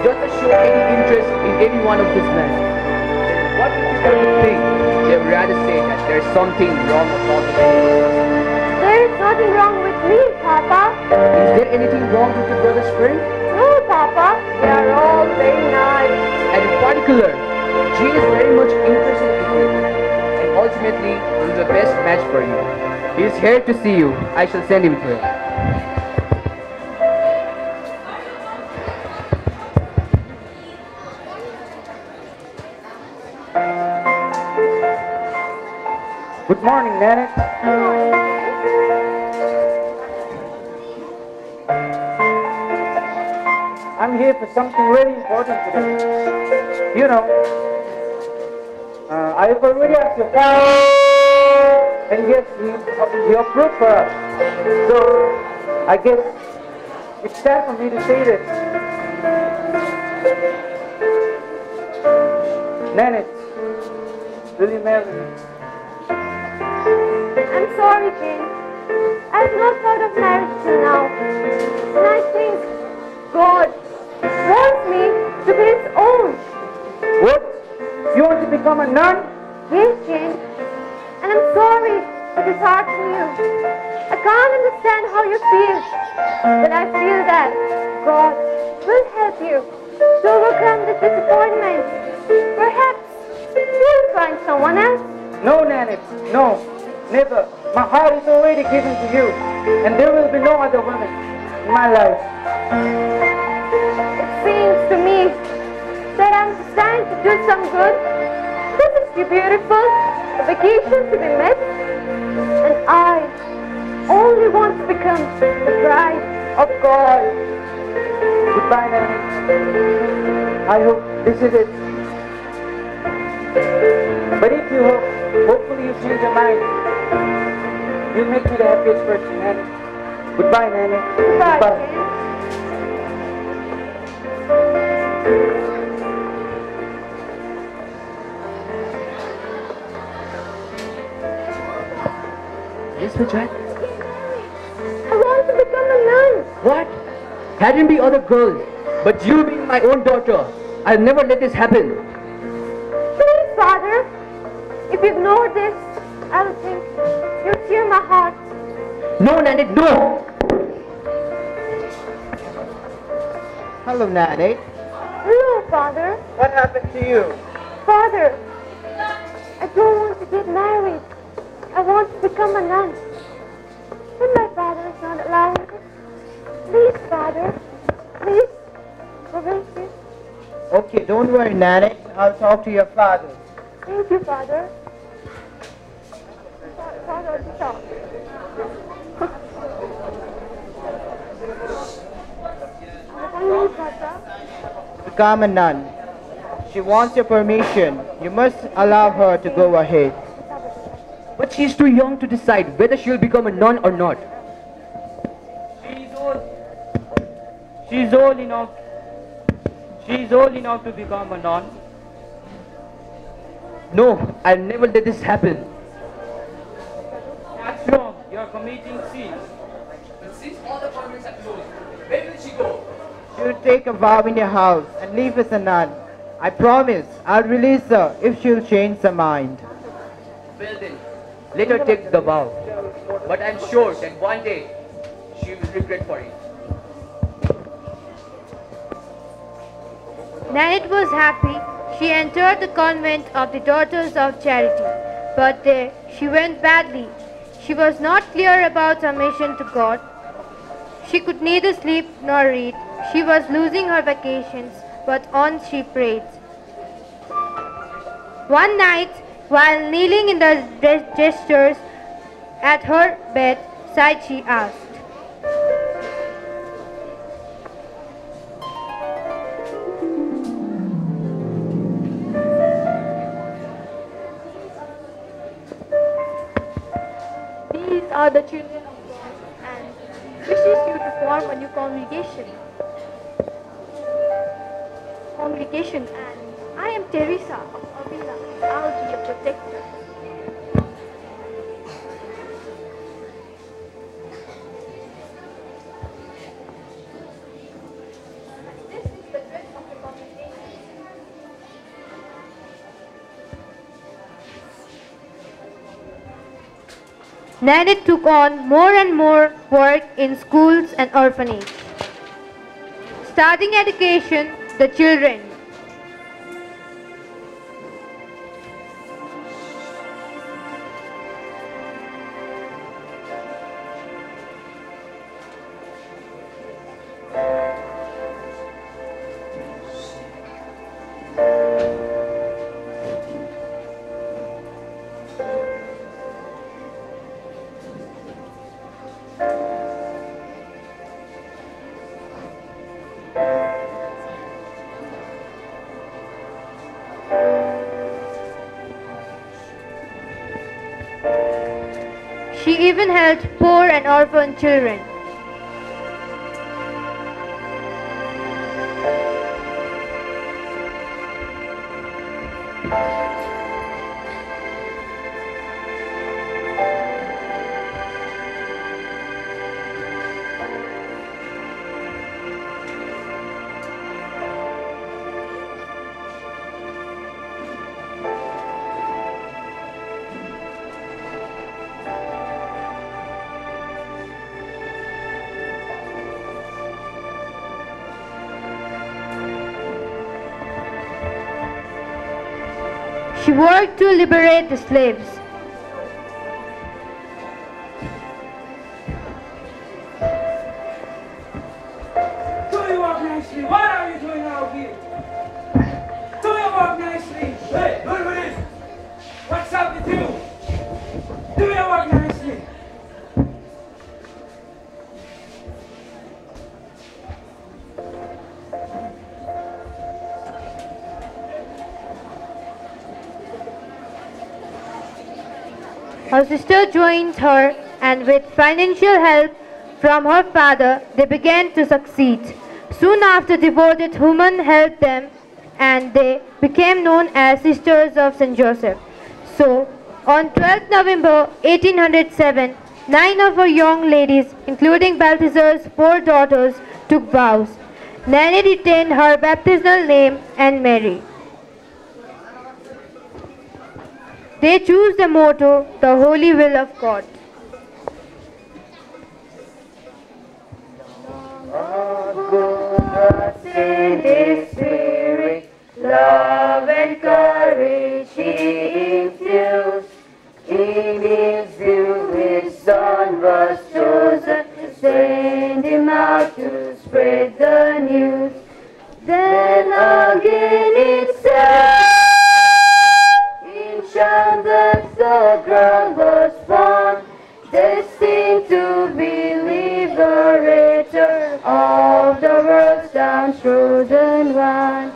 doesn't show any interest in any one of those men, then what would you ever think? They would rather say that there's something wrong about the There is nothing wrong with me, Papa. Is there anything wrong with your brother's friend? No, Papa. They are all very nice. And in particular, Jane is very much interested in you. And ultimately, he is the best match for you. He is here to see you. I shall send him to you. Good morning, Nanny. I'm here for something very important today. You know, I've already asked your father, and yes, he approved for us. So, I guess it's time for me to say this. Nanny, will you marry me? I'm sorry, Jane. I've not thought of marriage till now. And I think God wants me to be His own. What? You want to become a nun? Yes, Jane. And I'm sorry for disheartening you. I can't understand how you feel. But I feel that God will help you to overcome this disappointment. Perhaps you'll find someone else. No, Nanny. No. Never. My heart is already given to you, and there will be no other woman in my life. It seems to me that I'm trying to do some good. This is too beautiful, a vacation to be missed, and I only want to become the bride of God. Goodbye, Nanny. I hope this is it. But if you hope, hopefully you change your mind. You'll make me the happiest person, Nanny. Goodbye, Nanny. Goodbye. Yes, Vijay? I want to become a nun. What? Had him be other girls, but you being my own daughter, I'll never let this happen. Please, Father, if you ignore this, I will think you tear my heart. No, Nanny, no! Hello, Nanny. Hello, Father. What happened to you? Father, I don't want to get married. I want to become a nun. But my father is not allowing it. Please, Father. Please. Prevent me. Okay, don't worry, Nanny. I'll talk to your father. Thank you, Father. Father, stop. Become a nun. She wants your permission. You must allow her to go ahead. But she's too young to decide whether she'll become a nun or not. She's old. She's old enough. She's old enough to become a nun. No, I'll never let this happen. That's wrong. You're committing sin. But since all the convents are closed, where will she go? She'll take a vow in your house and leave as a nun. I promise I'll release her if she'll change her mind. Well then, let her take the vow. But I'm sure that one day she will regret for it. Nanette was happy. She entered the convent of the Daughters of Charity. But there she went badly. She was not clear about her mission to God. She could neither sleep nor read. She was losing her vacations, but on she prayed. One night, while kneeling in the gestures at her bedside, she asked, These are the children of God and wishes you to form a new congregation. And I am Teresa of Avila. I'll be your protector. This is the dress of the congregation. Nanette took on more and more work in schools and orphanages, starting education the children. She even helped poor and orphan children. She worked to liberate the slaves. Do your work nicely. What are you doing out here? Do your work nicely. Hey, what is this? What's up with you? Do your work nicely. Her sister joined her, and with financial help from her father, they began to succeed. Soon after, devoted women helped them, and they became known as Sisters of St. Joseph. So, on 12th November 1807, 9 of her young ladies, including Balthazar's 4 daughters, took vows. Nanette retained her baptismal name and Mary. They choose the motto, the holy will of God. Spirit, love and courage he infused. In his view, his son was chosen to send him out to spread the news. Then again it said, in Shambles the girl was born, destined to be liberator of the world's downtrodden one.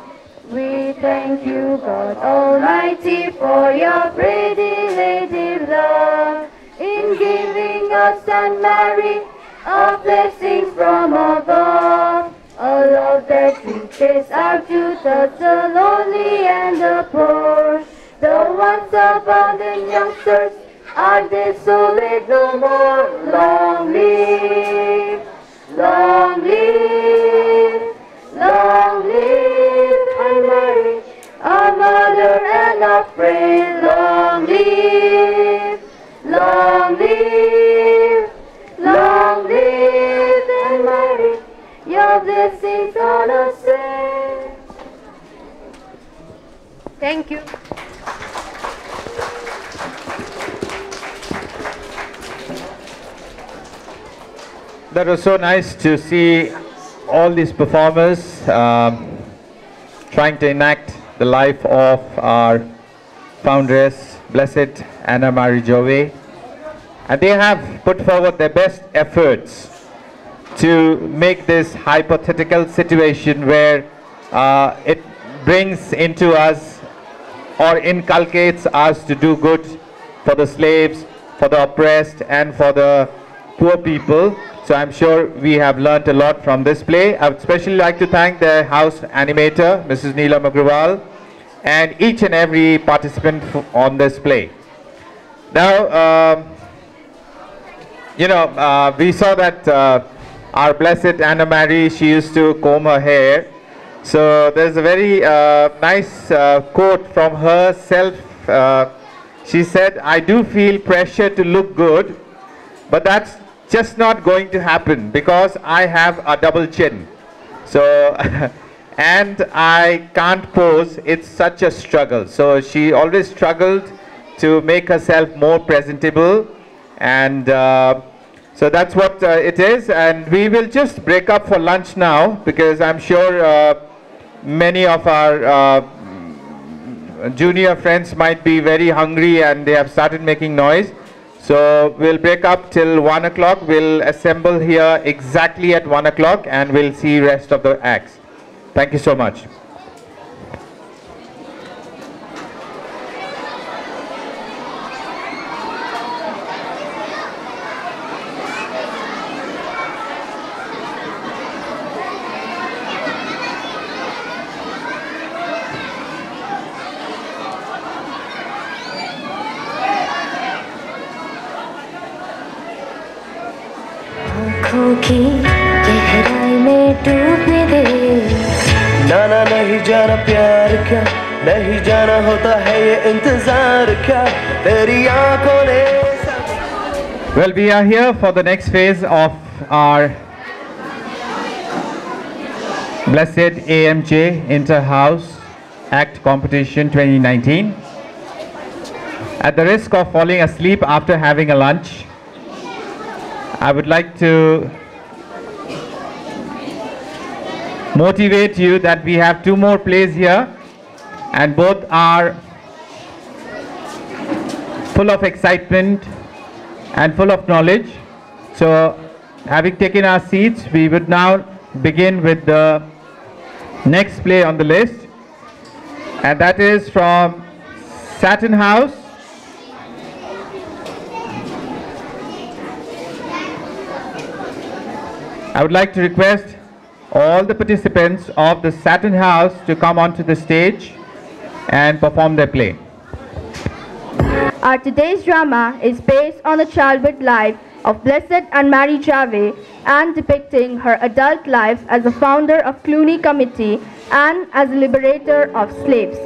We thank you, God Almighty, for your predilative love in giving us Saint Mary a blessing from above. A love that reaches out to touch the lonely and the poor. The once abandoned youngsters are desolate no more. Long live, long live, long live Saint Mary, our mother and our friend. Long live, long live, long live Saint Mary, your blessings on us. Thank you. That was so nice to see all these performers trying to enact the life of our foundress, Blessed Anna Marie JAVOUHEY. And they have put forward their best efforts to make this hypothetical situation where it brings into us or inculcates us to do good for the slaves, for the oppressed, and for the poor people. So I'm sure we have learnt a lot from this play. I would especially like to thank the house animator, Mrs. Neelam Agrawal, and each and every participant on this play. Now, we saw that our Blessed Anna Marie, she used to comb her hair. So there's a very nice quote from herself. She said, "I do feel pressure to look good, but that's just not going to happen because I have a double chin. So, and I can't pose, it's such a struggle." So she always struggled to make herself more presentable, and so that's what it is. And we will just break up for lunch now because I'm sure many of our junior friends might be very hungry and they have started making noise. So we'll break up till 1 o'clock. We'll assemble here exactly at 1 o'clock and we'll see rest of the acts. Thank you so much. की गहराई में डूबने दे। ना नहीं जाना प्यार क्या, नहीं जाना होता है ये इंतजार क्या, तेरी आंखों ने। Well, we are here for the next phase of our Blessed AMJ Inter-House Act Competition 2019. At the risk of falling asleep after having a lunch, I would like to motivate you that we have 2 more plays here and both are full of excitement and full of knowledge. So having taken our seats, we would now begin with the next play on the list, and that is from Satin House. I would like to request all the participants of the Satin House to come onto the stage and perform their play. Our today's drama is based on the childhood life of Blessed Anna Marie JAVOUHEY and depicting her adult life as a founder of Cluny Committee and as a liberator of slaves.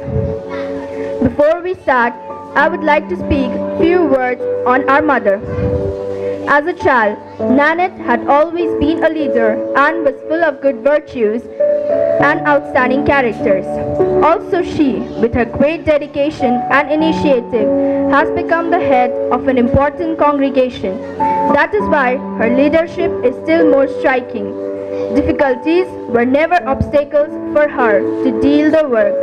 Before we start, I would like to speak a few words on our mother. As a child, Nanette had always been a leader and was full of good virtues, and outstanding characters. Also she, with her great dedication and initiative, has become the head of an important congregation. That is why her leadership is still more striking. Difficulties were never obstacles for her to deal the work.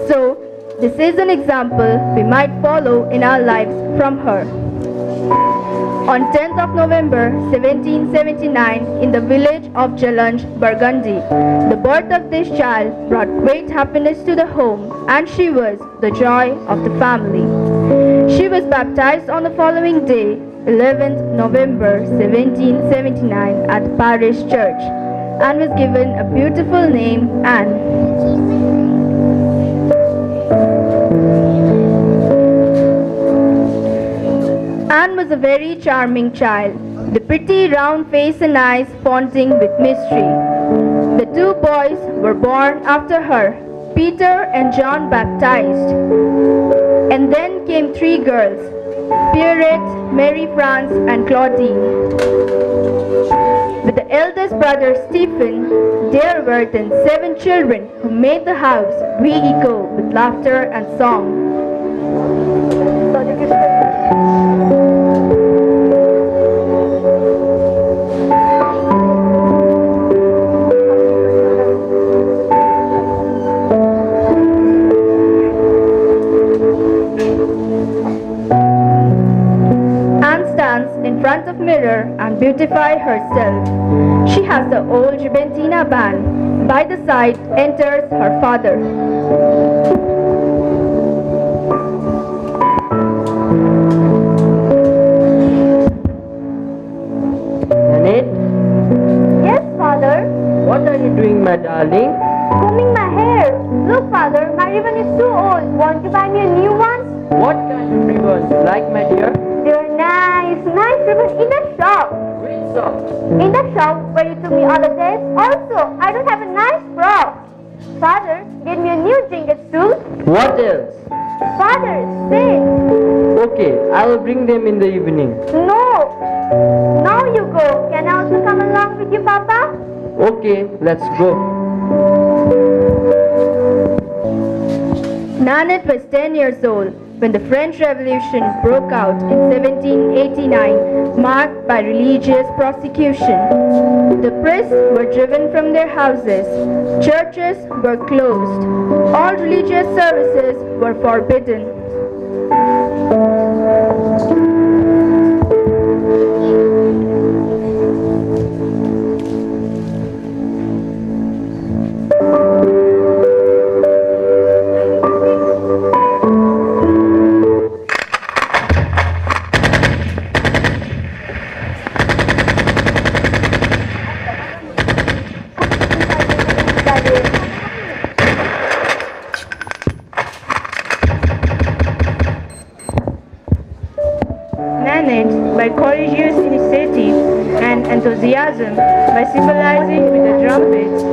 So, this is an example we might follow in our lives from her. On 10th of November 1779, in the village of Jalange, Burgundy, the birth of this child brought great happiness to the home, and she was the joy of the family. She was baptized on the following day, 11th November 1779, at the parish church, and was given a beautiful name, Anne. Anne was a very charming child, the pretty round face and eyes flaunting with mystery. The two boys were born after her, Peter and John baptized. And then came three girls, Pierrette, Mary France, and Claudine. With the eldest brother Stephen, there were then 7 children who made the house re-echo with laughter and song. In front of mirror and beautify herself. She has the old Juventina band. By the side enters her father. Janet? Yes, father? What are you doing, my darling? Combing my hair. Look, father, my ribbon is too old. Want to buy me a new one? What kind of ribbons you like, my dear? They're nice ribbon in the shop. Which shop? In the shop where you took me all the days. Also, I don't have a nice frock. Father, get me a new trinket too. What else? Father, say. Okay, I will bring them in the evening. No. Now you go. Can I also come along with you, Papa? Okay, let's go. Nanette was 10 years old when the French Revolution broke out in 1789, marked by religious persecution. The priests were driven from their houses, churches were closed, all religious services were forbidden. By courageous initiative and enthusiasm, by symbolizing with the trumpets,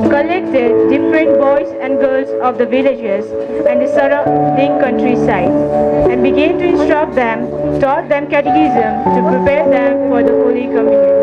collected different boys and girls of the villages and the surrounding countryside, and began to instruct them, taught them catechism to prepare them for the Holy Communion.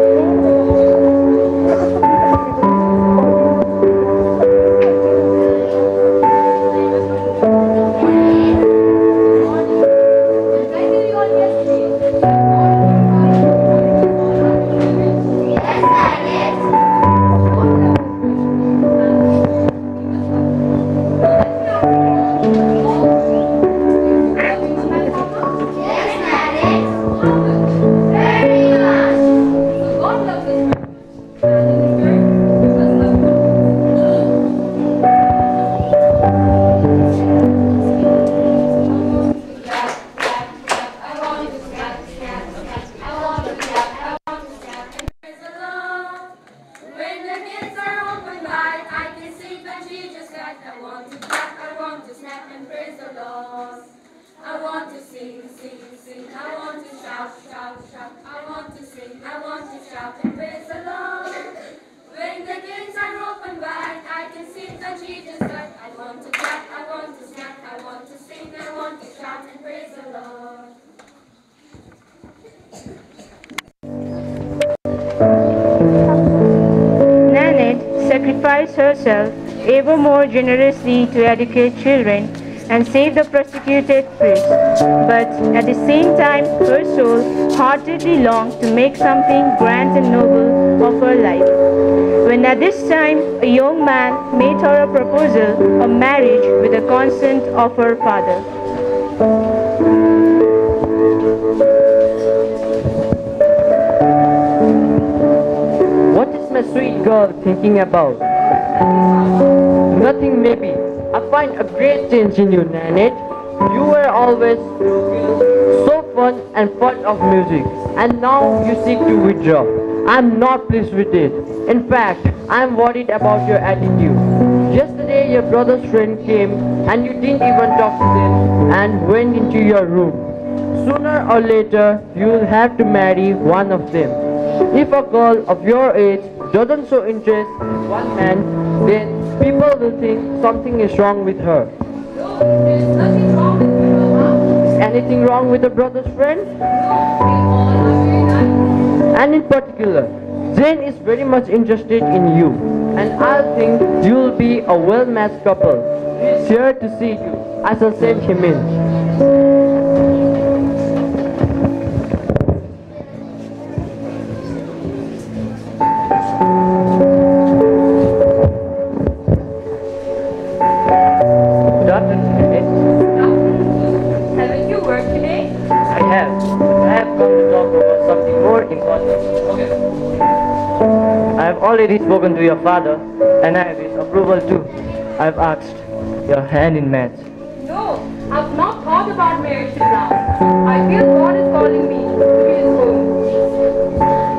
herself ever more generously to educate children and save the persecuted priests. But at the same time, her soul heartedly longed to make something grand and noble of her life. When at this time a young man made her a proposal of marriage with the consent of her father. What is my sweet girl thinking about? Nothing maybe. I find a great change in you, Nanette. You were always so fun and fond of music, and now you seek to withdraw. I'm not pleased with it. In fact, I'm worried about your attitude. Yesterday your brother's friend came and you didn't even talk to them and went into your room. Sooner or later, you'll have to marry one of them. If a girl of your age doesn't show interest in one man, then people will think something is wrong with her. No, there is nothing wrong with me, Mama. Is anything wrong with a brother's friend? No, we all are very nice. And in particular, Jane is very much interested in you, and I think you'll be a well-matched couple. He's here to see you. I shall send him in. I've already spoken to your father, and I have his approval too. I've asked your hand in marriage. No, I've not thought about marriage till now. I feel God is calling me to be His home.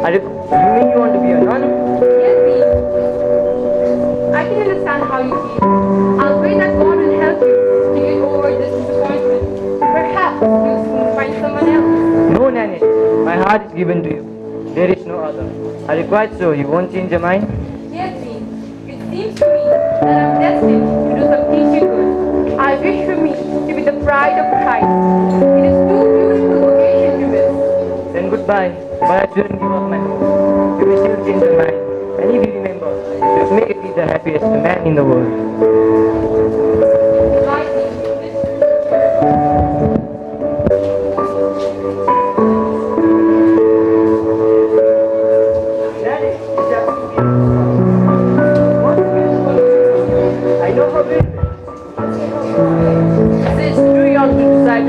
You mean you want to be a nun? Yes, me. I can understand how you feel. I'll pray that God will help you to get over this disappointment. Perhaps you'll soon find someone else. No, Nanny. My heart is given to you. There is no other. Are you quite sure you won't change your mind? Yes, me. It seems to me that I'm destined to do some teaching good. I wish for me to be the bride of Christ. It is too beautiful vocation to miss. Then goodbye, but I shouldn't give up my hope. You will still change your mind. And if you remember, you'll make me the happiest man in the world. Goodbye,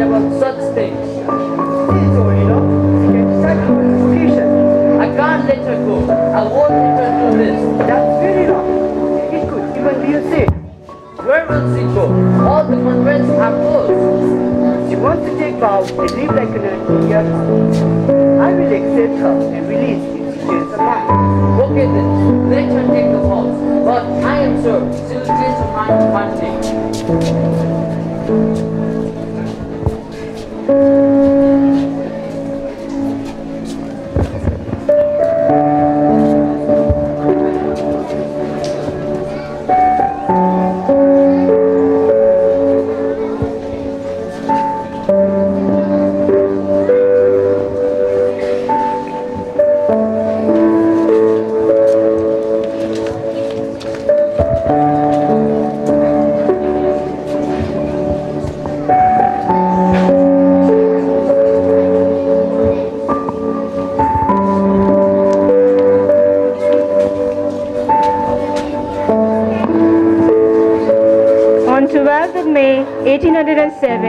about such things. I can't let her go. I won't let her do this. That's very wrong. It could even be a sin. Where will she go? All the convents are closed. She wants to take vows and live like a nun here. I will accept her and release if she changes her mind. Okay then, let her take the vows. But I am sure she will change her mind one day. On 12th of May 1807,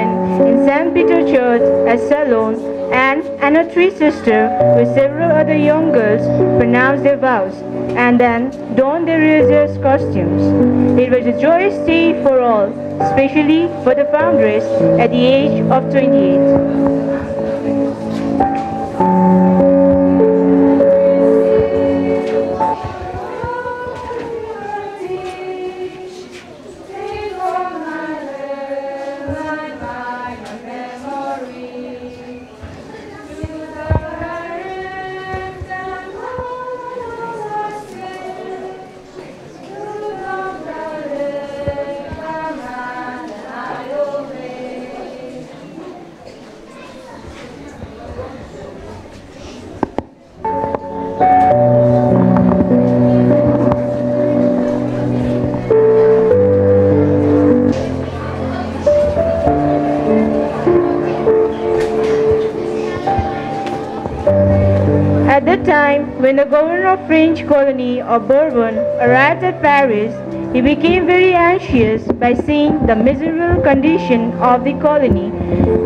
in St. Peter Church at Salon, Anne and her three sisters with several other young girls pronounced their vows and then donned their religious costumes. It was a joyous day for all, especially for the foundress at the age of 28. time, when the governor of French colony of Bourbon arrived at Paris, he became very anxious by seeing the miserable condition of the colony,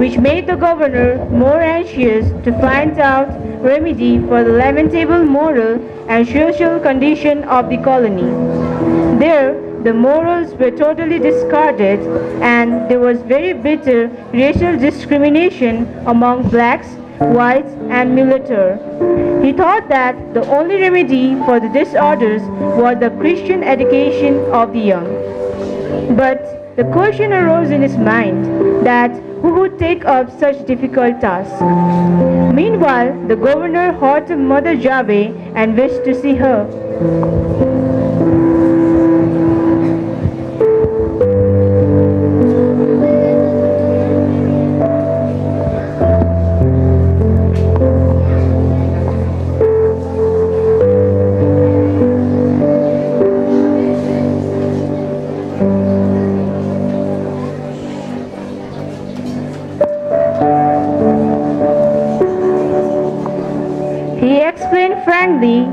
which made the governor more anxious to find out remedy for the lamentable moral and social condition of the colony. There, the morals were totally discarded, and there was very bitter racial discrimination among blacks, whites, and mulattoes. He thought that the only remedy for the disorders was the Christian education of the young. But the question arose in his mind that who would take up such difficult tasks? Meanwhile, the governor heard of Mother Javouhey and wished to see her.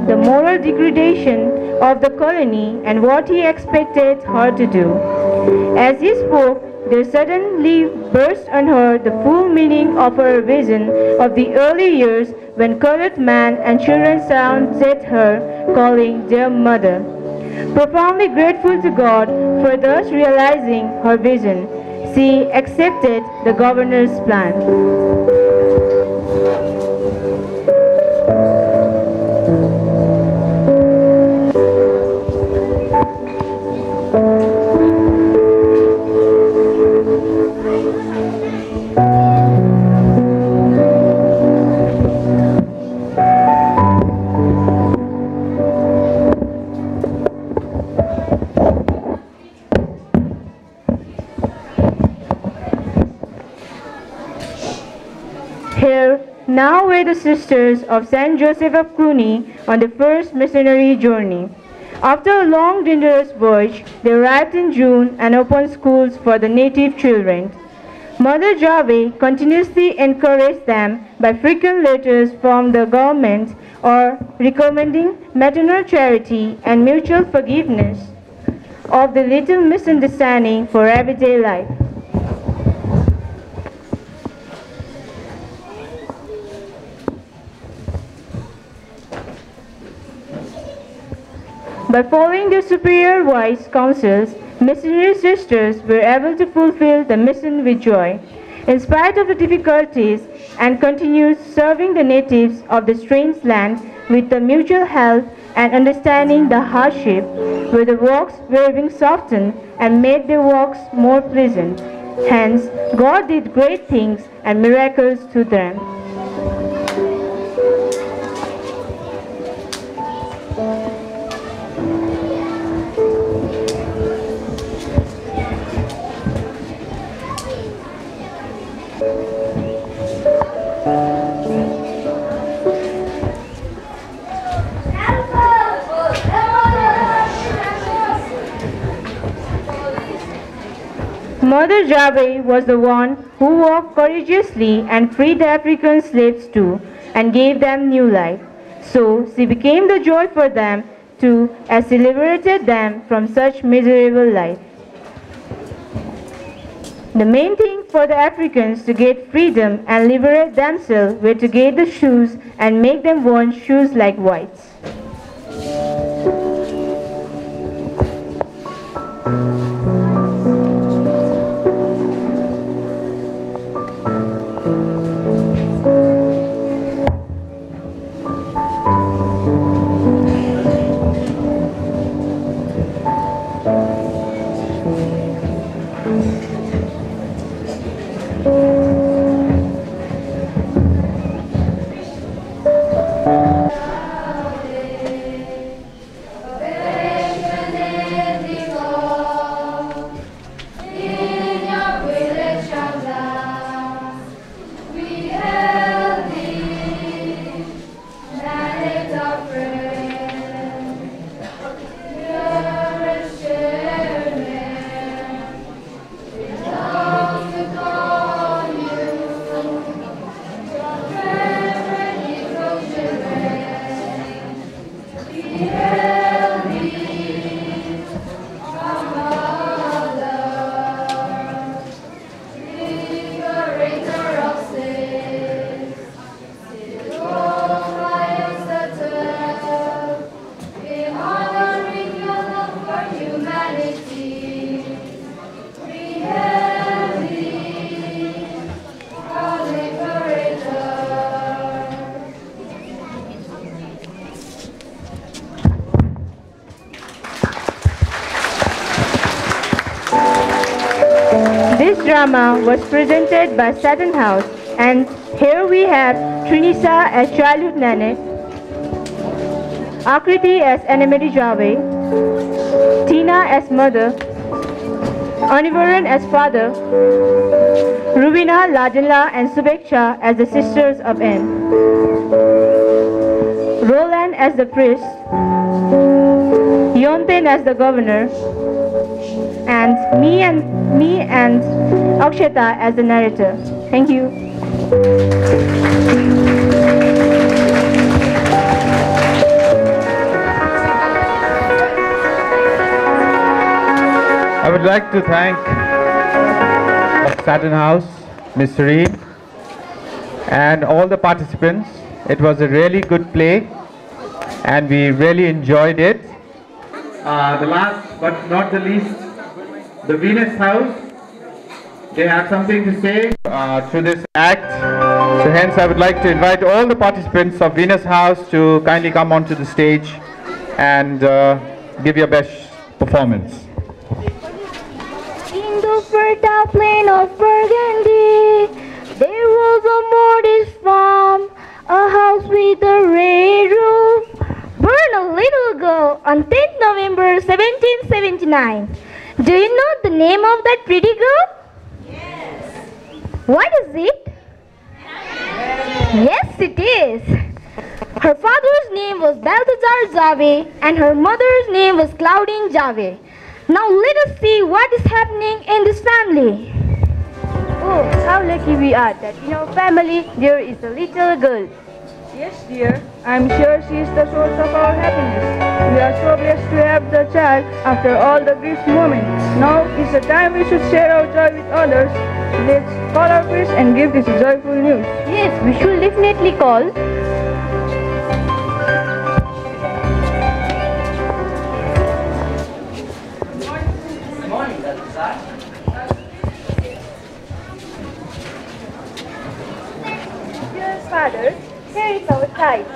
The moral degradation of the colony and what he expected her to do. As he spoke, there suddenly burst on her the full meaning of her vision of the early years when colored men and children surrounded her, calling their mother. Profoundly grateful to God for thus realizing her vision, she accepted the governor's plan. Now were the sisters of St. Joseph of Cluny on the first missionary journey. After a long dangerous voyage, they arrived in June and opened schools for the native children. Mother Javouhey continuously encouraged them by frequent letters from the government or recommending maternal charity and mutual forgiveness of the little misunderstanding for everyday life. By following their superior wise counsels, missionary sisters were able to fulfill the mission with joy, in spite of the difficulties, and continued serving the natives of the strange land with the mutual help and understanding the hardship, where the walks were being softened and made their walks more pleasant. Hence, God did great things and miracles to them. Mother Javouhey was the one who walked courageously and freed the African slaves too, and gave them new life. So she became the joy for them too, as she liberated them from such miserable life. The main thing for the Africans to get freedom and liberate themselves were to get the shoes and make them want shoes like whites. drama was presented by Saturn House, and here we have Trinisa as childhood nanny, Akriti as animated Javouhey, Tina as mother, Anivaran as father, Rubina, Ladinla and Subeksha as the sisters of N, Roland as the priest, Yonten as the governor, and me and Akshata as the narrator. Thank you. I would like to thank Saturn House, Ms. Serene, and all the participants. It was a really good play and we really enjoyed it. The last but not the least, the Venus House, they have something to say through this act. So hence I would like to invite all the participants of Venus House to kindly come onto the stage and give your best performance. In the fertile plain of Burgundy, there was a modest farm, a house with a red roof. Born a little girl on 10th November 1779. Do you know the name of that pretty girl? Yes. What is it? Yes, it is. Her father's name was Balthazar Javouhey and her mother's name was Claudine Javouhey. Now let us see what is happening in this family. Oh, how lucky we are that in our family there is a little girl. Yes, dear. I'm sure she is the source of our happiness. We are so blessed to have the child after all the grief moments. Now is the time we should share our joy with others. Let's call our priest and give this joyful news. Yes, we should definitely call. Good morning, sir. Dear Father, here is our child.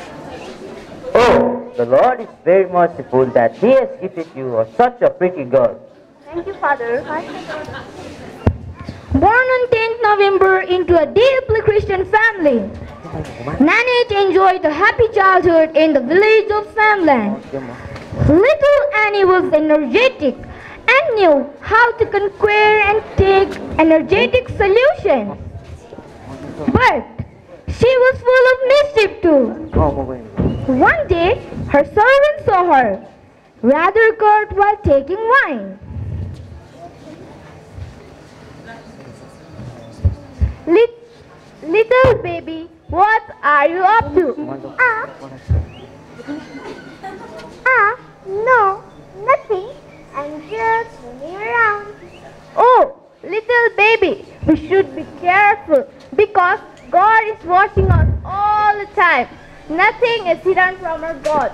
Oh, the Lord is very merciful that He has gifted you such a pretty girl. Thank you, Father. Born on 10th November into a deeply Christian family, Nanette enjoyed a happy childhood in the village of Samland. Little Annie was energetic and knew how to conquer and take energetic solutions. But she was full of mischief too. One day, her servant saw her, rather caught while taking wine. Little baby, what are you up to? No, nothing. I'm just roaming around. Oh, little baby, we should be careful because God is watching us all the time. Nothing is hidden from our God.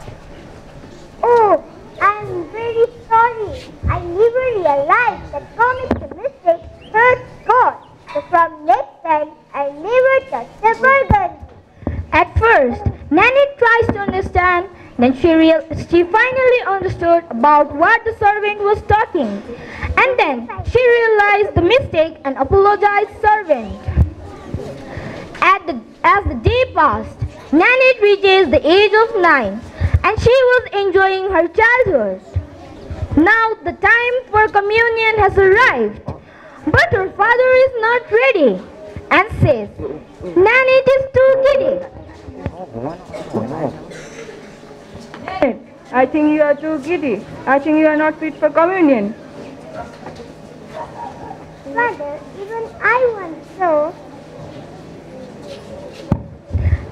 Oh, I'm very sorry. I never realized that committing a mistake hurts God. So from next time, I'll never touch the burden. At first, Nanette tries to understand, then she finally understood about what the servant was talking. And then she realized the mistake and apologized servant. As the day passed, Nanette reaches the age of 9 and she was enjoying her childhood. Now the time for communion has arrived, but her father is not ready and says, Nanette is too giddy. I think you are too giddy. I think you are not fit for communion. Father, even I want so.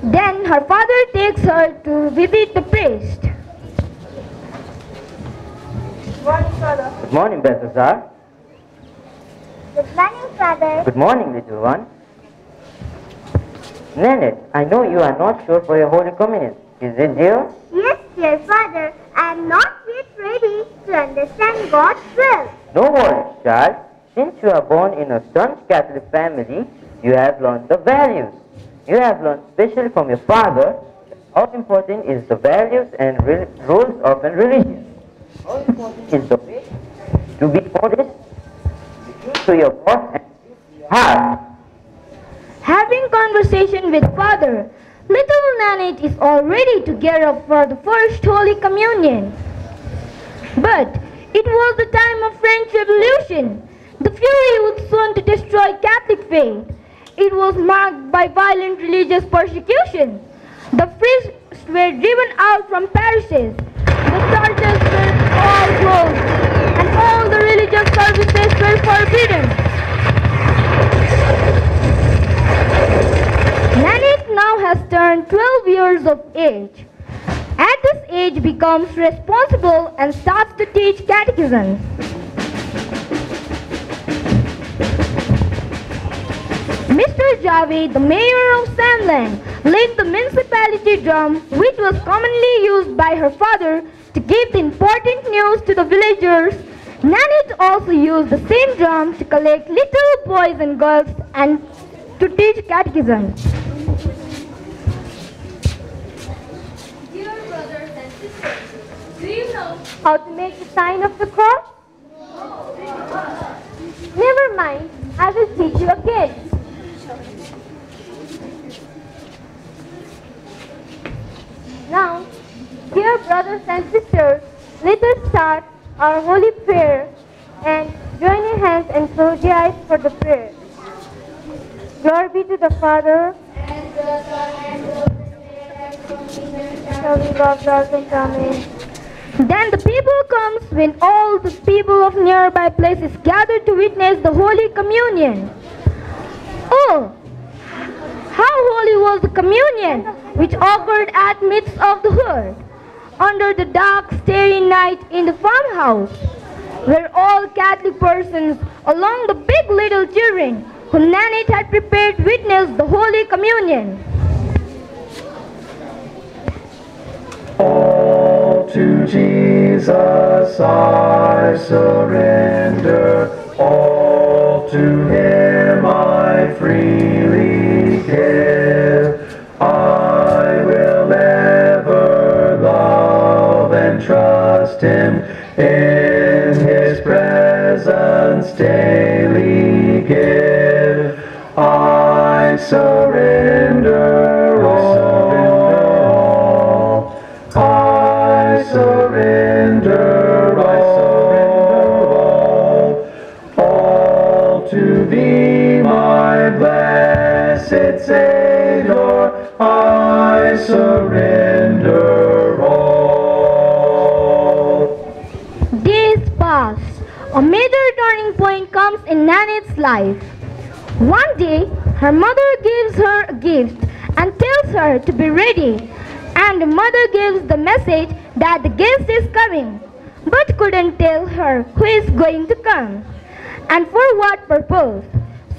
Then her father takes her to visit the priest. Good morning, Father. Good morning, Balthazar. Good morning, Father. Good morning, little one. Nanette, I know you are not sure for your Holy Communion. Is it, dear? Yes, dear Father. I am not yet ready to understand God's will. No worries, child. Since you are born in a staunch Catholic family, you have learned the values. You have learned especially from your father how important is the values and rules of a religion. How important is the way to be modest, be true to your God, and have. Having conversation with Father, little Nanette is all ready to gear up for the first Holy Communion. But it was the time of French Revolution. The fury was soon to destroy Catholic faith. It was marked by violent religious persecution. The priests were driven out from parishes. The churches were all closed, and all the religious services were forbidden. Nanette now has turned 12 years of age. At this age becomes responsible and starts to teach catechism. Mr. Javouhey, the mayor of Samland, led the municipality drum, which was commonly used by her father to give the important news to the villagers. Nanette also used the same drum to collect little boys and girls and to teach catechism. Dear brothers and sisters, do you know how to make the sign of the cross? Never mind, I will teach you again. Now, dear brothers and sisters, let us start our holy prayer and join your hands and close your eyes for the prayer. Glory be to the Father, and to the Son, and to the Spirit, and God, Amen. Then the people comes when all the people of nearby places gather to witness the Holy Communion. Oh, how holy was the communion which occurred at midst of the herd, under the dark starry night in the farmhouse, where all Catholic persons, along the big little children whom Nanette had prepared, witnessed the Holy Communion. All to Jesus I surrender, all to Him I freely give. I will ever love and trust Him, in His presence daily give. I surrender all. I surrender all to Thee, my blessed Savior. I surrender all. Days pass. A major turning point comes in Nanette's life. One day, her mother gives her a gift and tells her to be ready. And the mother gives the message that the guest is coming, but couldn't tell her who is going to come and for what purpose.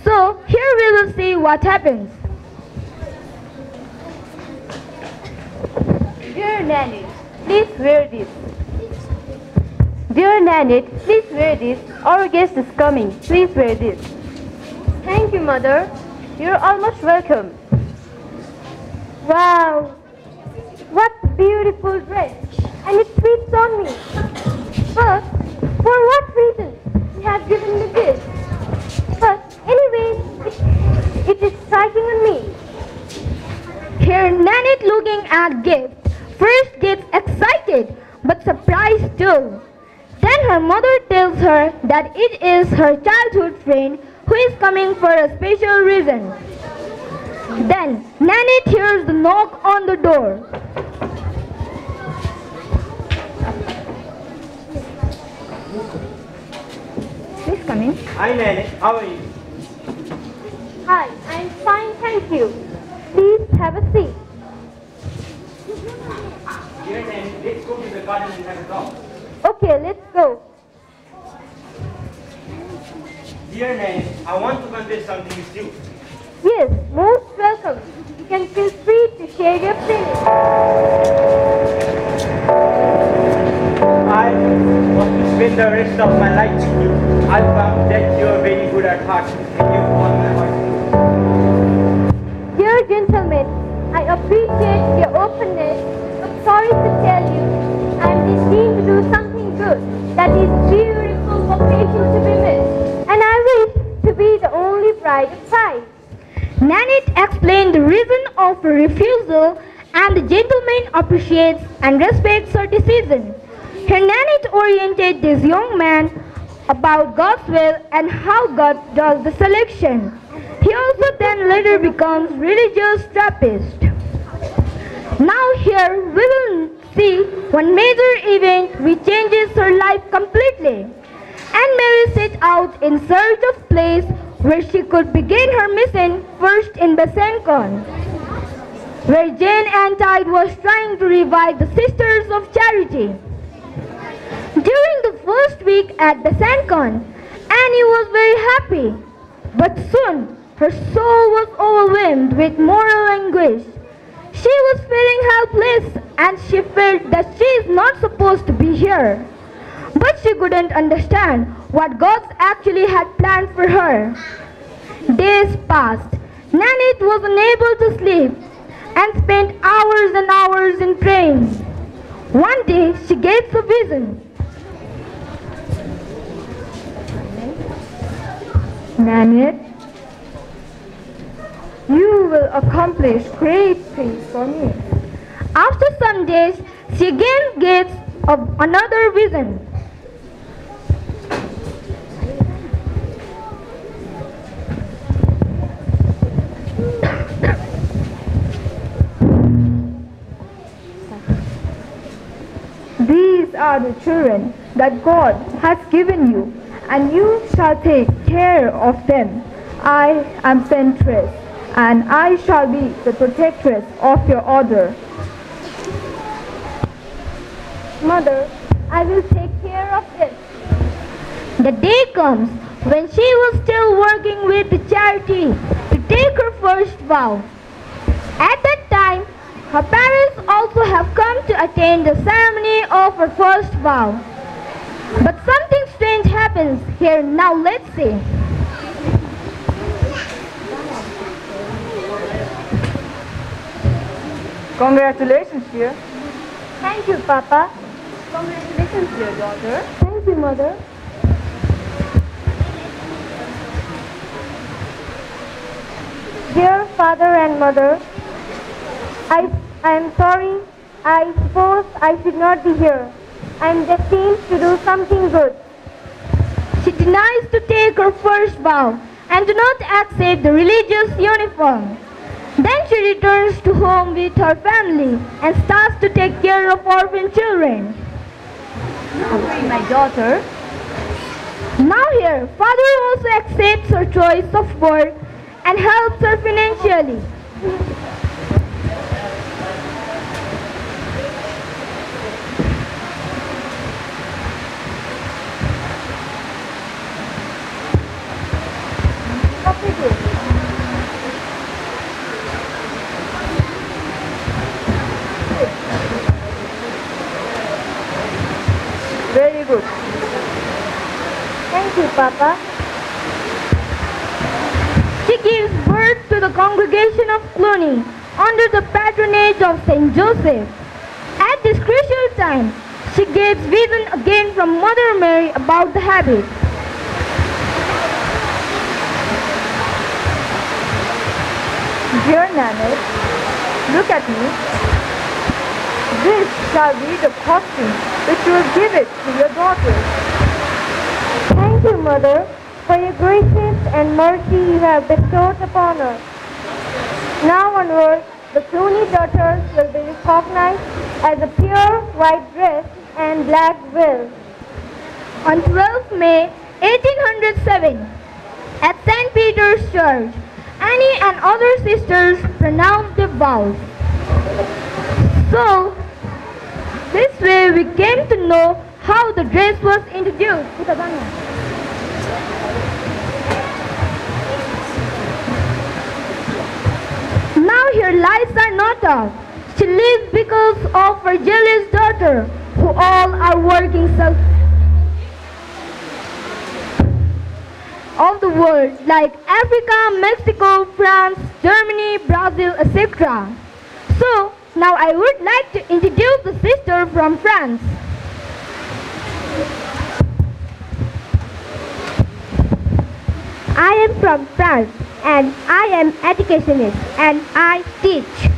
So here we will see what happens. Dear Nanette, please wear this. Dear Nanette, please wear this. Our guest is coming. Please wear this. Thank you, Mother. You're almost welcome. Wow! What a beautiful dress! And it fits on me. But for what reason you have given me this? But anyway, it is striking on me. Here Nanette, looking at gift, first gets excited but surprised too. Then her mother tells her that it is her childhood friend who is coming for a special reason. Then Nanette hears the knock on the door. Please come in. Hi Nanette, how are you? Hi, I'm fine, thank you. Please have a seat. Dear Nanette, let's go to the garden and have a talk. Okay, let's go. Dear Nanette, I want to confess something with you. Yes, most welcome. You can feel free to share your feelings. I want to spend the rest of my life with you. I found that you are very good at heart and you won my heart. Dear gentlemen, I appreciate your openness, but sorry to tell you, I am destined to do something good that is beautiful for patience to be missed. And I wish to be the only bride Nanette explained the reason of her refusal, and the gentleman appreciates and respects her decision. Her Nanette oriented this young man about God's will and how God does the selection. He also then later becomes religious Trappist. Now here we will see one major event which changes her life completely. And Mary set out in search of place where she could begin her mission, first in Besancon, where Jane Antide was trying to revive the Sisters of Charity. During the first week at Besancon, Annie was very happy, but soon her soul was overwhelmed with moral anguish. She was feeling helpless and she felt that she is not supposed to be here. But she couldn't understand what God actually had planned for her. Days passed. Nanette was unable to sleep and spent hours and hours in praying. One day she gets a vision. Nanette, you will accomplish great things for me. After some days, she again gets another vision. These are the children that God has given you, and you shall take care of them. I am Centress, and I shall be the protectress of your order. Mother, I will take care of this. The day comes when she was still working with the charity to take her first vow. At that time, her parents also have come to attend the ceremony of her first vow. But something strange happens here. Now let's see. Congratulations, dear. Thank you, Papa. Congratulations, dear daughter. Thank you, Mother. Dear Father and Mother, I am sorry. I suppose I should not be here. I am destined to do something good. She denies to take her first vow and do not accept the religious uniform. Then she returns to home with her family and starts to take care of orphan children. My daughter. Now here, Father also accepts her choice of work and helps her financially. Very good. Thank you, Papa. She gives birth to the congregation of Cluny under the patronage of Saint Joseph. At this crucial time, she gets vision again from Mother Mary about the habit. Dear Nanette, look at me. This shall be the costume which you will give it to your daughter. Thank you, Mother, for your graces and mercy you have bestowed upon us. Now onward, the Clooney daughters will be recognized as a pure white dress and black veil. On 12 May 1807, at St. Peter's Church, Annie and other sisters pronounced their vows. So, this way we came to know how the dress was introduced. Now her lights are not off. She lives because of her jealous daughter, who all are working of the world, like Africa, Mexico, France, Germany, Brazil, etc. So, now I would like to introduce the sister from France. I am from France. and I am educationist and I teach.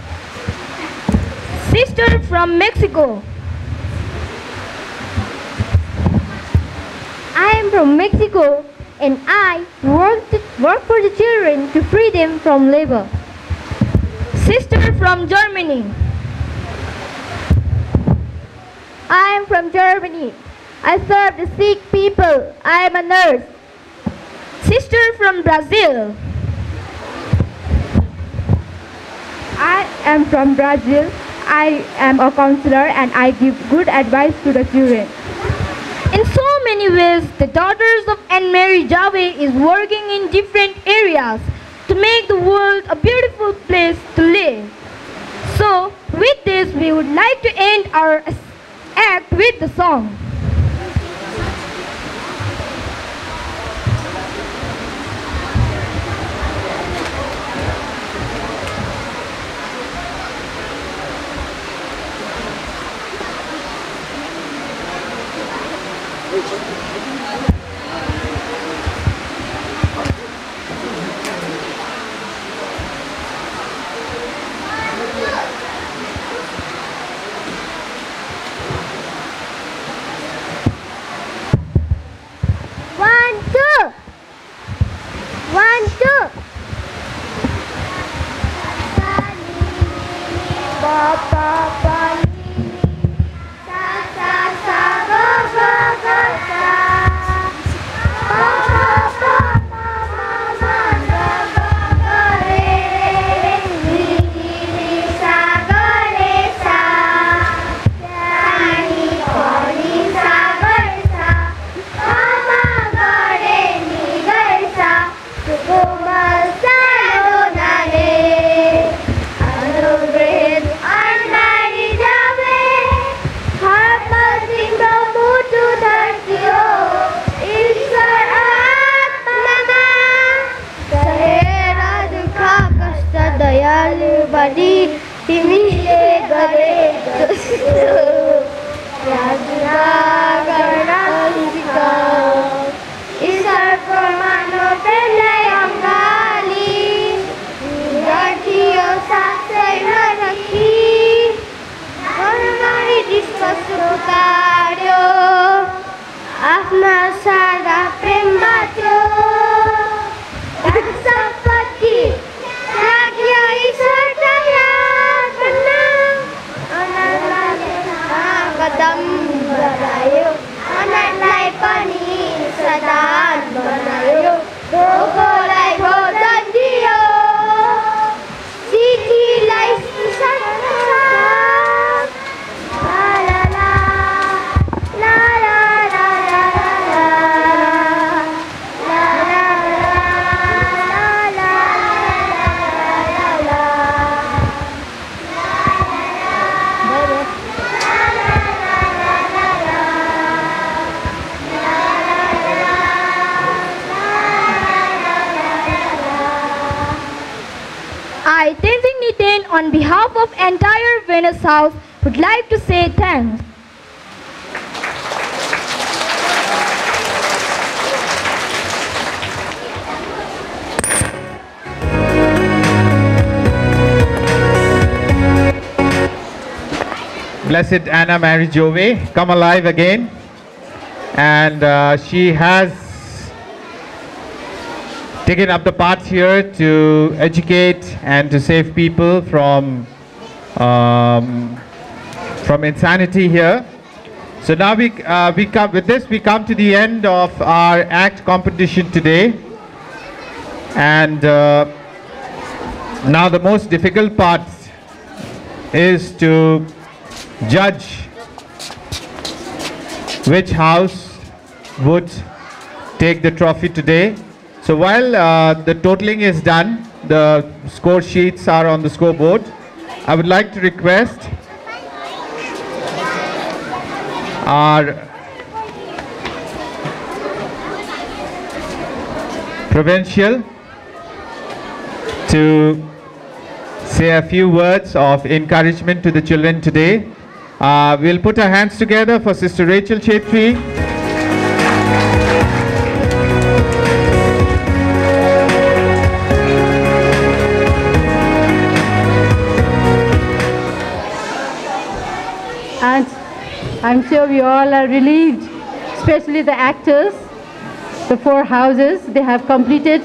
Sister from Mexico. I am from Mexico and I work for the children to free them from labor. Sister from Germany. I am from Germany. I serve the sick people. I am a nurse. Sister from Brazil. I am from Brazil. I am a counselor and I give good advice to the children. In so many ways, the Daughters of Anne Marie JAVOUHEY is working in different areas to make the world a beautiful place to live. So, with this, we would like to end our act with the song. On behalf of entire Venus House, would like to say thanks. Blessed Anna Marie JAVOUHEY come alive again, and she has taken up the path here to educate and to save people from insanity here. So now we come with this. We come to the end of our act competition today, and now the most difficult part is to judge which house would take the trophy today. So while the totaling is done, the score sheets are on the scoreboard. I would like to request our provincial to say a few words of encouragement to the children today. We'll put our hands together for Sister Rachel Chetri. I'm sure we all are relieved, especially the actors. The 4 houses, they have completed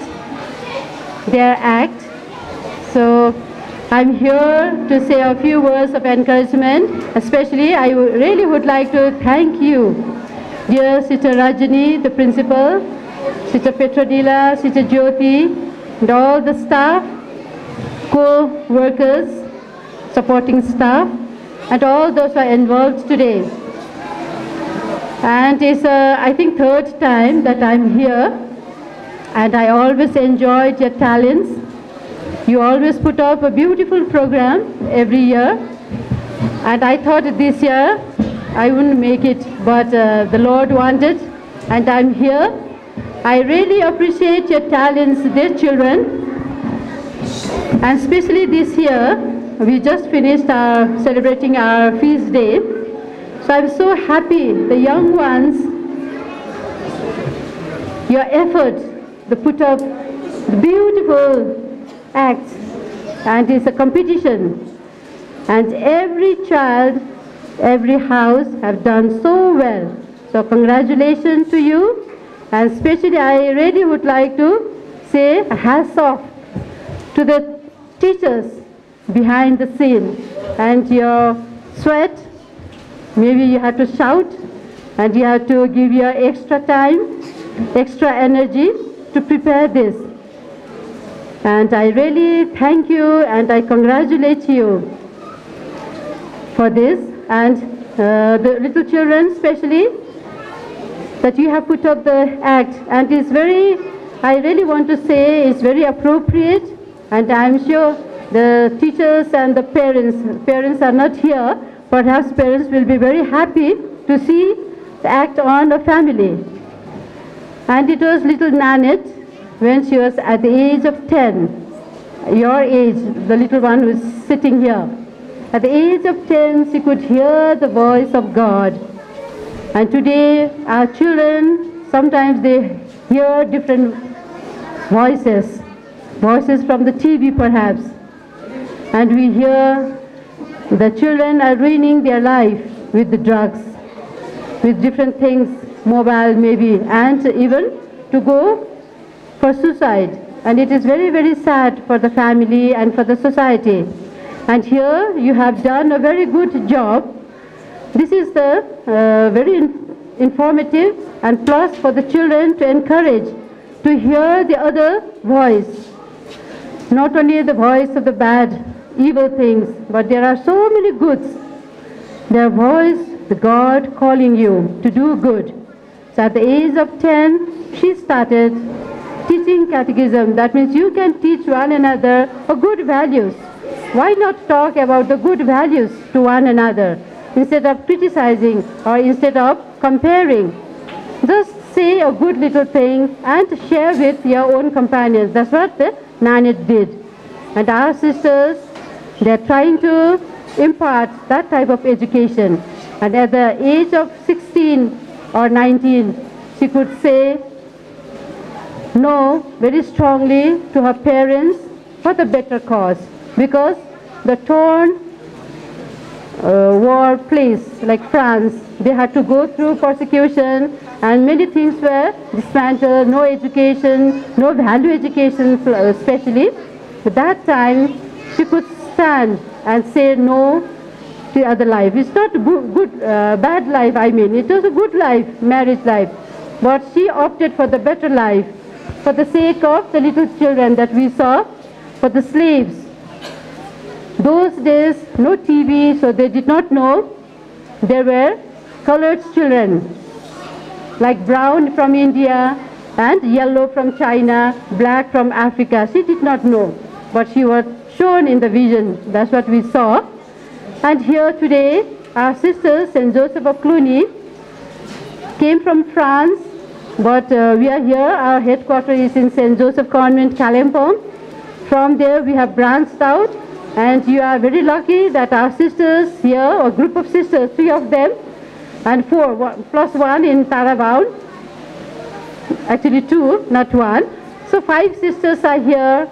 their act. So I'm here to say a few words of encouragement. Especially, I really would like to thank you, dear Sister Rajani, the principal, Sister Petronila, Sister Jyoti, and all the staff, co-workers, supporting staff, and all those who are involved today. And it's, I think, 3rd time that I'm here, and I always enjoyed your talents. You always put up a beautiful program every year, and I thought this year I wouldn't make it, but the Lord wanted, and I'm here. I really appreciate your talents, dear children, and especially this year, we just finished celebrating our feast day. So I'm so happy, the young ones, your effort, to put up the beautiful acts, and it's a competition. And every child, every house have done so well. So congratulations to you, and especially I really would like to say a hats off to the teachers behind the scene, and your sweat. Maybe you have to shout, and you have to give your extra time, extra energy to prepare this. And I really thank you, and I congratulate you for this. And the little children especially, that you have put up the act. And it's very, I really want to say, it's very appropriate. And I'm sure the teachers and the parents are not here. Perhaps parents will be very happy to see the act on a family. And it was little Nanette when she was at the age of 10, your age, the little one who is sitting here. At the age of 10, she could hear the voice of God. And today, our children, sometimes they hear different voices from the TV perhaps. And we hear the children are ruining their life with the drugs, with different things, mobile maybe, and even to go for suicide. And it is very, very sad for the family and for the society. And here you have done a very good job. This is the very informative, and plus for the children to encourage to hear the other voice, not only the voice of the bad, evil things, but there are so many goods. Their voice, the God calling you to do good. So at the age of 10, she started teaching catechism. That means you can teach one another a good values. Why not talk about the good values to one another instead of criticizing or instead of comparing? Just say a good little thing and share with your own companions. That's what Nanette did. And our sisters, they're trying to impart that type of education. And at the age of 16 or 19, she could say no very strongly to her parents for the better cause. Because the torn war place like France, they had to go through persecution, and many things were dismantled, no education, no value education especially. At that time, she could stand and say no to other life. It's not bad life, I mean. It was a good life, marriage life. But she opted for the better life, for the sake of the little children that we saw, for the slaves. Those days, no TV, so they did not know. There were colored children, like brown from India and yellow from China, black from Africa. She did not know, but she was shown in the vision. That's what we saw. And here today, our sister, St. Joseph of Cluny, came from France, but we are here. Our headquarters is in St. Joseph Convent, Kalimpong. From there, we have branched out, and you are very lucky that our sisters here, a group of sisters, 3 of them, and 4, plus 1 in Tarabound, actually 2, not 1. So 5 sisters are here.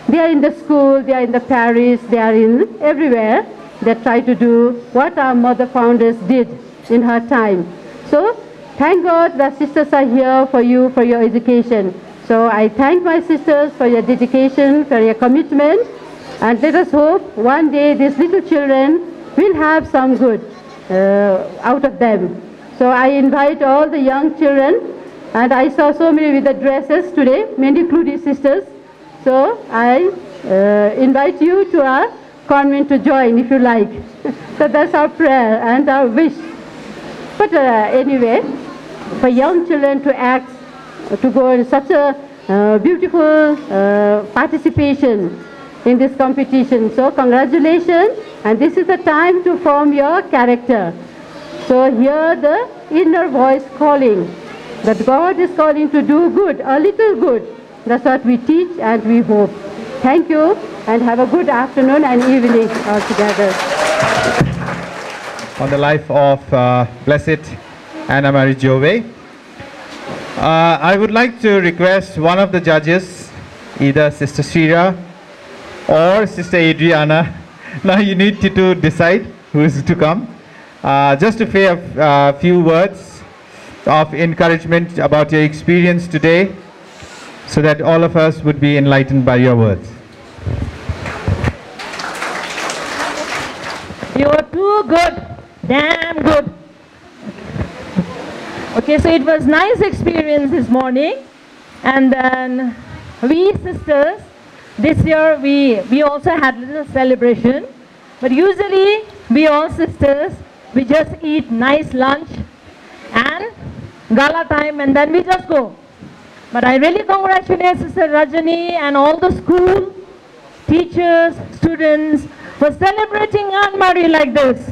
They are in the school, they are in the parish, they are in everywhere. They try to do what our mother founders did in her time. So thank God the sisters are here for you, for your education. So I thank my sisters for your dedication, for your commitment, and let us hope one day these little children will have some good out of them. So I invite all the young children, and I saw so many with the dresses today, many Cluny sisters. So I invite you to our convent to join if you like. So that's our prayer and our wish. But anyway, for young children to act, to go in such a beautiful participation in this competition. So congratulations, and this is the time to form your character. So hear the inner voice calling, that God is calling to do good, a little good. That's what we teach and we hope. Thank you, and have a good afternoon and evening all together. On the life of Blessed Anna Marie JAVOUHEY, I would like to request one of the judges, either Sister Shira or Sister Adriana. Now you need to decide who is to come. Just to say a few words of encouragement about your experience today, so that all of us would be enlightened by your words. You are too good, damn good. Okay, so it was nice experience this morning, and then we sisters, this year we also had a little celebration, but usually we all sisters, we just eat nice lunch and gala time and then we just go. But I really congratulate Sister Rajani and all the school, teachers, students for celebrating Anne Marie like this.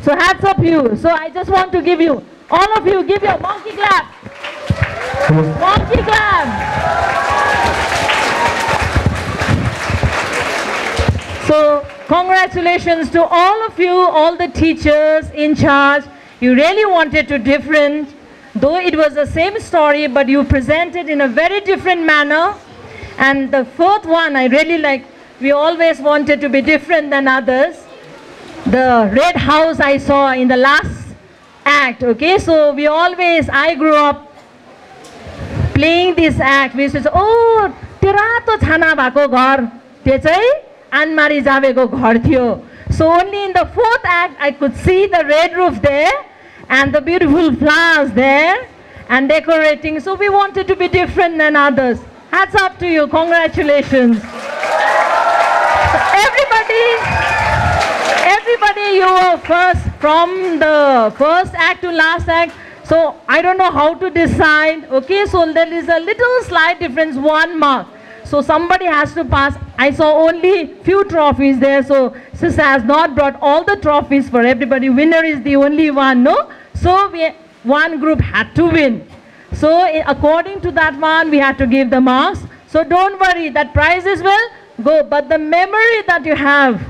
So hats up you. So I just want to give you, all of you, give your monkey clap. Monkey clap. So congratulations to all of you, all the teachers in charge. You really wanted to different. Though it was the same story, but you presented in a very different manner. And the fourth one, I really like, we always wanted to be different than others. The red house I saw in the last act, okay? So we always, I grew up playing this act. We used to say, oh, terato chhana bhako ghar, त्यो चाहिँ Anne Marie JAVOUHEYको घर थियो. So only in the fourth act, I could see the red roof there, and the beautiful flowers there, and decorating. So we wanted to be different than others. Hats up to you. Congratulations. So everybody, you were first from the first act to last act. So I don't know how to decide. Okay, so there is a little slight difference, 1 mark. So somebody has to pass. I saw only few trophies there. So Sister has not brought all the trophies for everybody. Winner is the only one, no? So one group had to win. So according to that one, we had to give the marks. So don't worry, that prizes will go. But the memory that you have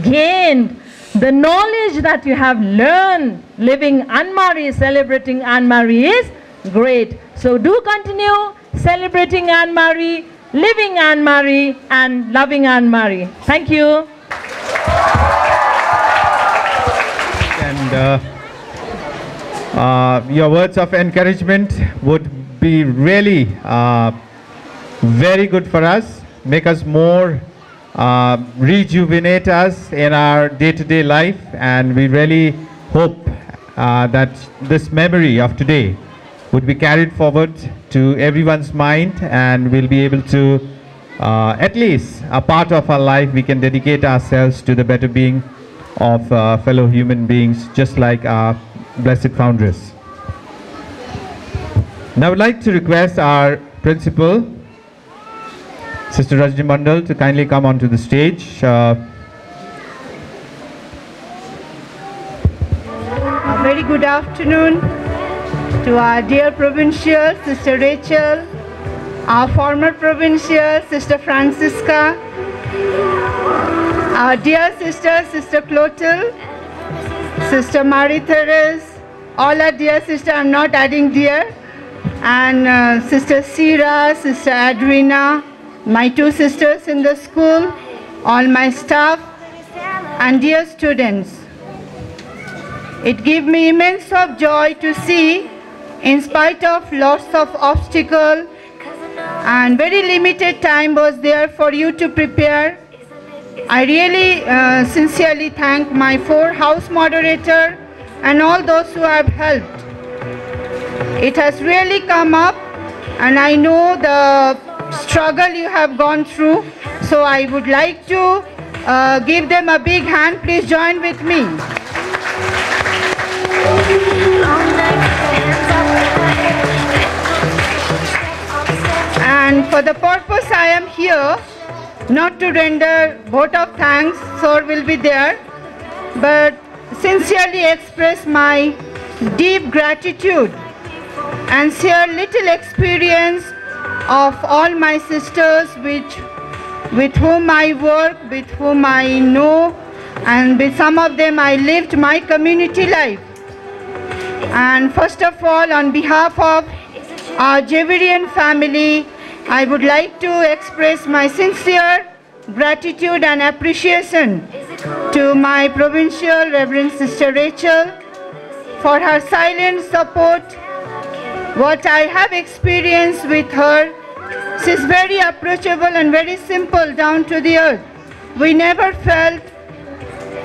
gained, the knowledge that you have learned, living Anne Marie, celebrating Anne Marie is great. So do continue celebrating Anne Marie, living Anne Marie, and loving Anne Marie. Thank you. And your words of encouragement would be really very good for us, make us more, rejuvenate us in our day-to-day life, and we really hope that this memory of today would be carried forward to everyone's mind, and we'll be able to, at least a part of our life, we can dedicate ourselves to the better being of fellow human beings, just like our Blessed Foundress. Now I would like to request our principal, Sister Rajni Mandal, to kindly come onto the stage. A very good afternoon to our dear provincial, Sister Rachel, our former provincial, Sister Francisca, our dear sister, Sister Clotilde, Sister Marie Therese, all our dear sister, I'm not adding dear, and Sister Sira, Sister Adrina, my 2 sisters in the school, all my staff, and dear students. It gives me immense of joy to see, in spite of lots of obstacles and very limited time was there for you to prepare. I really sincerely thank my 4 house moderators and all those who have helped. It has really come up, and I know the struggle you have gone through, so I would like to give them a big hand. Please join with me. And for the purpose I am here, not to render vote of thanks, so will be there, but sincerely express my deep gratitude and share little experience of all my sisters with whom I work, with whom I know, and with some of them I lived my community life. And first of all, on behalf of our JAVOUHEY family, I would like to express my sincere gratitude and appreciation to my provincial Reverend Sister Rachel for her silent support. What I have experienced with her, she is very approachable and very simple, down to the earth. We never felt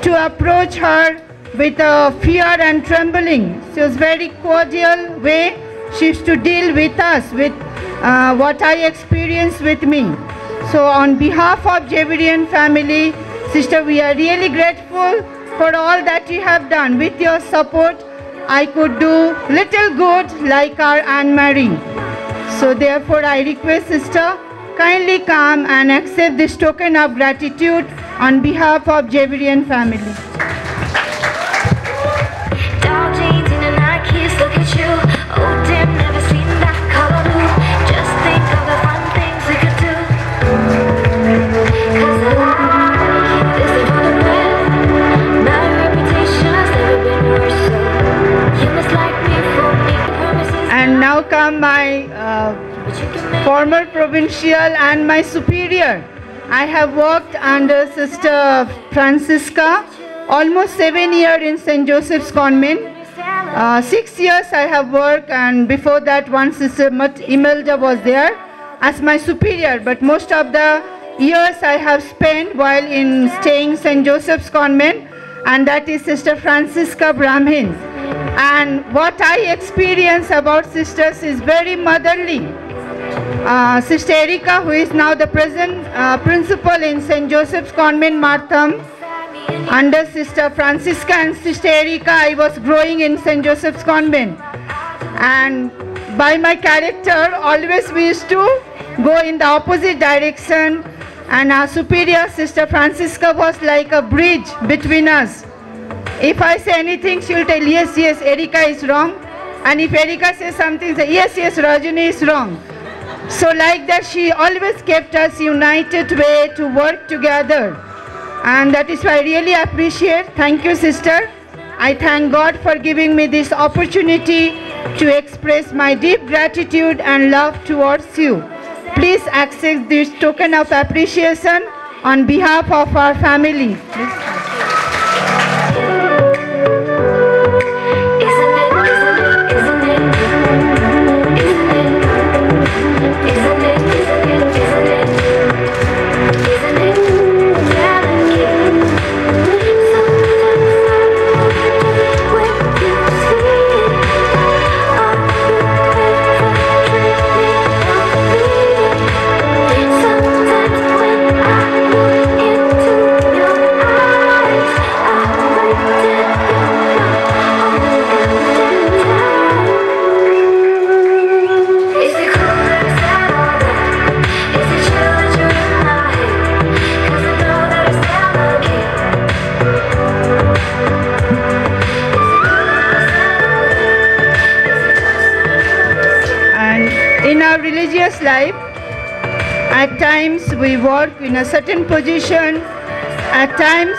to approach her with fear and trembling. She was very cordial way she used to deal with us, with what I experienced with me. So on behalf of JAVOUHEY family, sister, we are really grateful for all that you have done. With your support, I could do little good like our Anne Marie. So therefore I request sister, kindly come and accept this token of gratitude on behalf of JAVOUHEY family. Dark jeans and a Nike's, look at you. Oh damn, never seen that color blue. Just think of the fun things we could do. Cause the life is the one red. My reputation has never been worse, so you must like me for me. Promises. And now come my former provincial and my superior. I have worked under Sister Francisca almost 7 years in St. Joseph's Convent. 6 years I have worked, and before that one Sister Imelda was there as my superior, but most of the years I have spent while in staying St. Joseph's Convent, and that is Sister Francisca Brahmin. And what I experience about sisters is very motherly. Sister Erika, who is now the present principal in St. Joseph's Convent, Martham, under Sister Francisca and Sister Erika, I was growing in St. Joseph's Convent. And by my character, always we used to go in the opposite direction. And our superior, Sister Francisca, was like a bridge between us. If I say anything, she will tell, yes, yes, Erika is wrong. And if Erika says something, say, yes, yes, Rajani is wrong. So like that, she always kept us united way to work together. And that is why I really appreciate. Thank you, sister. I thank God for giving me this opportunity to express my deep gratitude and love towards you. Please accept this token of appreciation on behalf of our family. Life, at times we work in a certain position, at times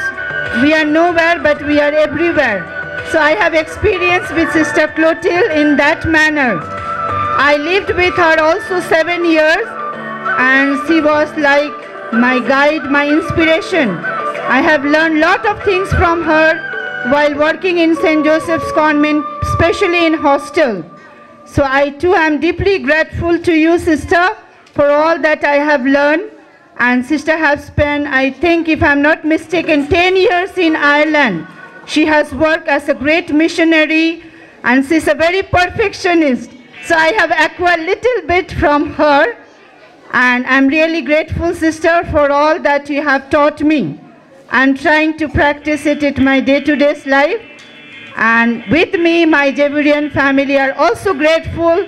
we are nowhere but we are everywhere. So I have experience with Sister Clotilde in that manner. I lived with her also 7 years, and she was like my guide, my inspiration. I have learned lot of things from her, while working in St. Joseph's Convent, especially in hostel. So I too am deeply grateful to you, sister, for all that I have learned. And sister has spent, I think, if I'm not mistaken, 10 years in Ireland. She has worked as a great missionary, and she's a very perfectionist. So I have acquired little bit from her, and I'm really grateful, sister, for all that you have taught me. I'm trying to practice it in my day-to-day life. And with me, my JAVOUHEYan family are also grateful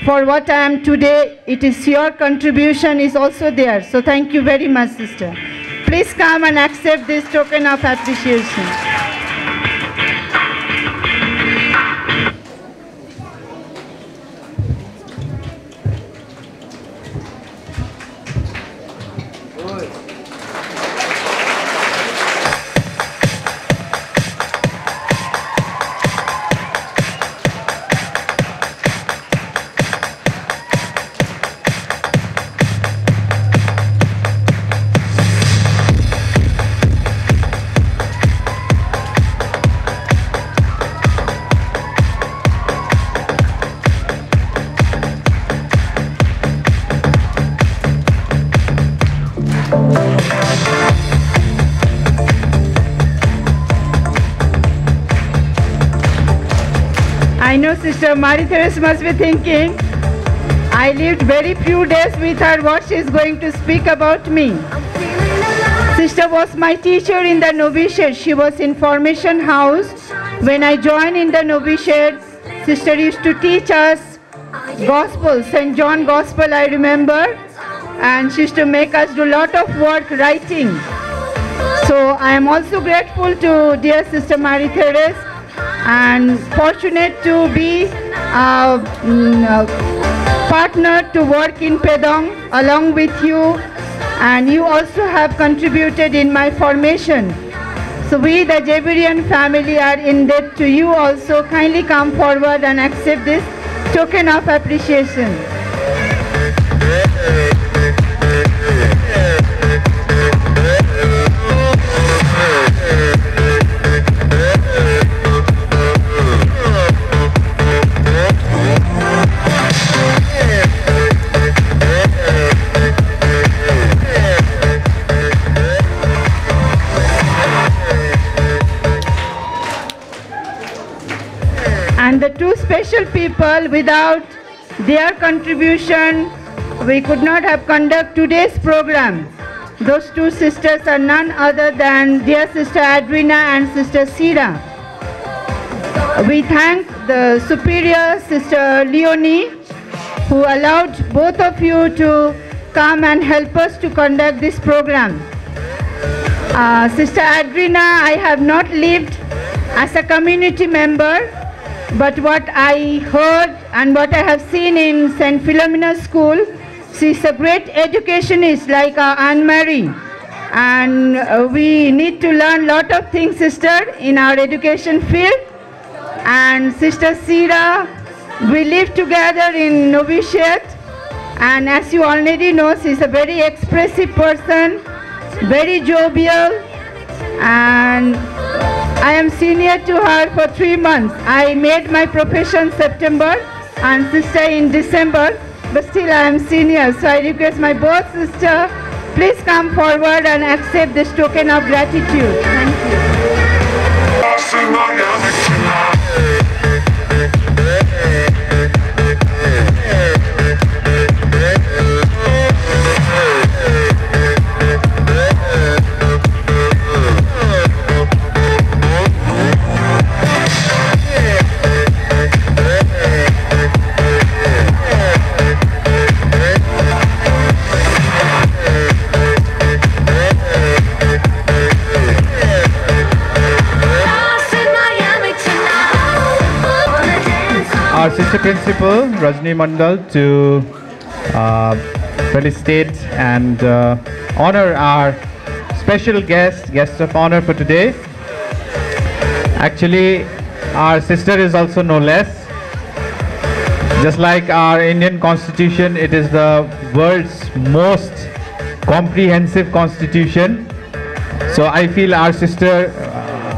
for what I am today. It is your contribution is also there. So thank you very much, sister. Please come and accept this token of appreciation. I know Sister Marie-Therese must be thinking, I lived very few days with her, what she is going to speak about me. Sister was my teacher in the novitiate. She was in formation house. When I joined in the novitiate, sister used to teach us gospel, St. John gospel I remember, and she used to make us do a lot of work writing. So I am also grateful to dear Sister Marie-Therese, and fortunate to be a partner to work in Pedong along with you, and you also have contributed in my formation. So we, the JAVOUHEYan family, are in debt to you also. Kindly come forward and accept this token of appreciation. And the two special people, without their contribution, we could not have conducted today's program. Those two sisters are none other than dear Sister Adrina and Sister Sira. We thank the superior, Sister Leonie, who allowed both of you to come and help us to conduct this program. Sister Adrina, I have not lived as a community member, but what I heard and what I have seen in St. Philomena School, she's a great educationist like Anne-Marie. And we need to learn a lot of things, sister, in our education field. And Sister Sira, we live together in novitiate. And as you already know, she's a very expressive person, very jovial, and I am senior to her for 3 months. I made my profession September and sister in December, but still I am senior. So I request my both sister, please come forward and accept this token of gratitude. Thank you. Our sister principal, Rajni Mandal, to felicitate and honor our special guest of honor for today. Actually, our sister is also no less. Just like our Indian Constitution, it is the world's most comprehensive constitution. So I feel our sister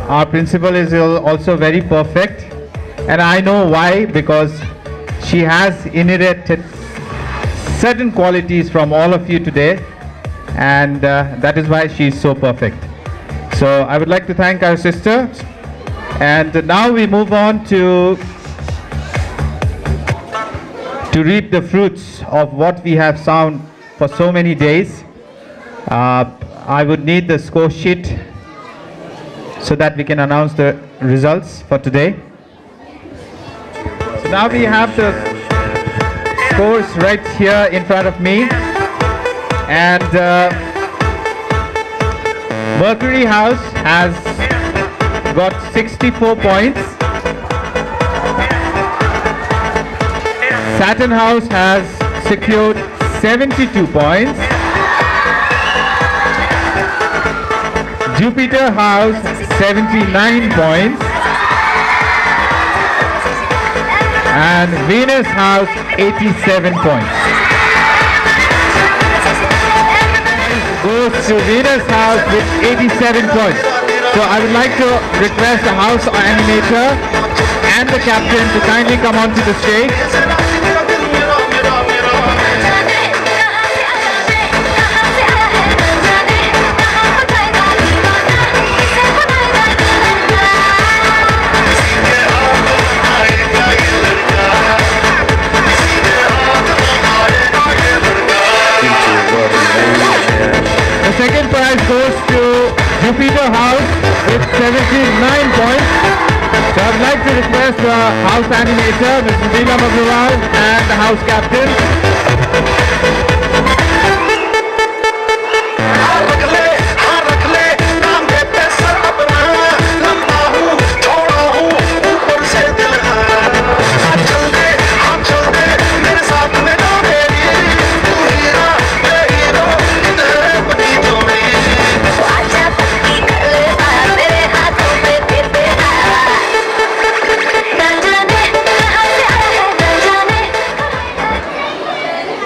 our principal is also very perfect, and I know why, because she has inherited certain qualities from all of you today, and that is why she is so perfect. So I would like to thank our sister, and now we move on to reap the fruits of what we have sown for so many days. I would need the score sheet so that we can announce the results for today. So now we have the scores right here in front of me, and Mercury House has got 64 points. Saturn House has secured 72 points. Jupiter House 79 points. And Venus House 87 points. Goes to Venus House with 87 points. So I would like to request the house animator and the captain to kindly come onto the stage. The second prize goes to Jupiter House with 79 points. So I would like to request the house animator, Mr. Neelam Agrawal, and the house captain.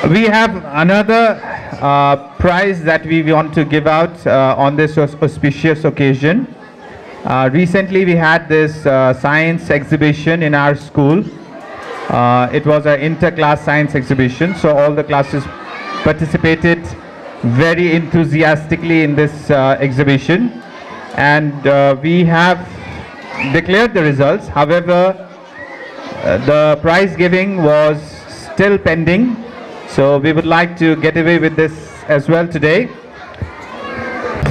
We have another prize that we want to give out on this auspicious occasion. Recently we had this science exhibition in our school. It was an inter-class science exhibition, so all the classes participated very enthusiastically in this exhibition, and we have declared the results. However, the prize giving was still pending. So we would like to get away with this as well today.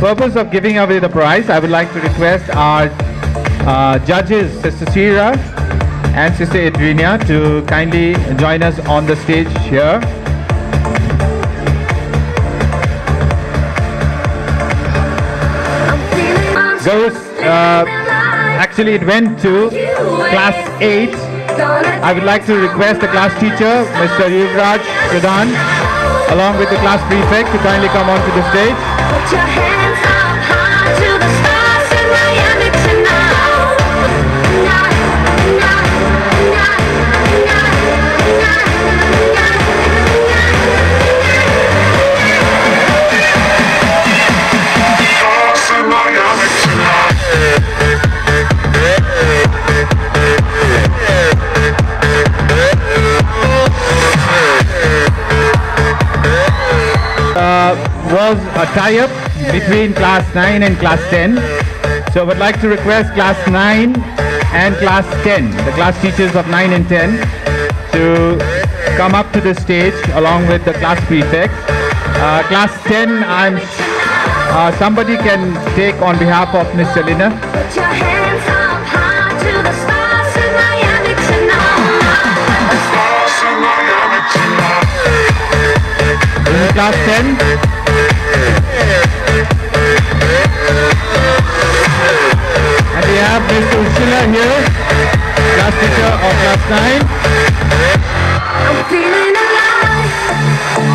Purpose of giving away the prize, I would like to request our judges, Sister Sira and Sister Adriana, to kindly join us on the stage here. Actually it went to class 8. I would like to request the class teacher, Mr. Yuvraj Pradhan, along with the class prefect, to kindly come onto the stage. Put your hands up high to the stars in Miami was a tie-up between class 9 and class 10. So I would like to request class 9 and class 10, the class teachers of 9 and 10, to come up to the stage along with the class prefect. Class 10, somebody can take on behalf of Miss Selina. Put your hands up high to the stars in Miami tonight. The stars in Miami tonight. This is class 10. And we have Miss Ursula here, class teacher of class 9. I'm feeling alive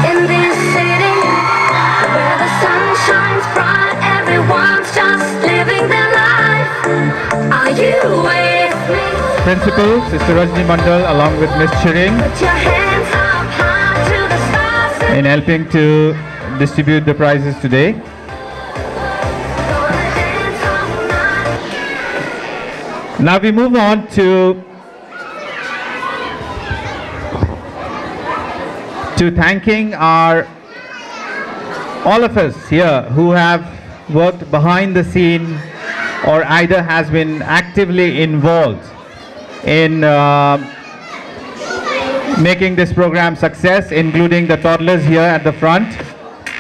in this city where the sun shines bright, everyone's just living their life. Are you with me? Principal, Sister Rajni Mandal, along with Miss Chiring, put your hands up high to the stars in helping to distribute the prizes today. Now we move on to thanking all of us here who have worked behind the scene or either has been actively involved in making this program success, including the toddlers here at the front.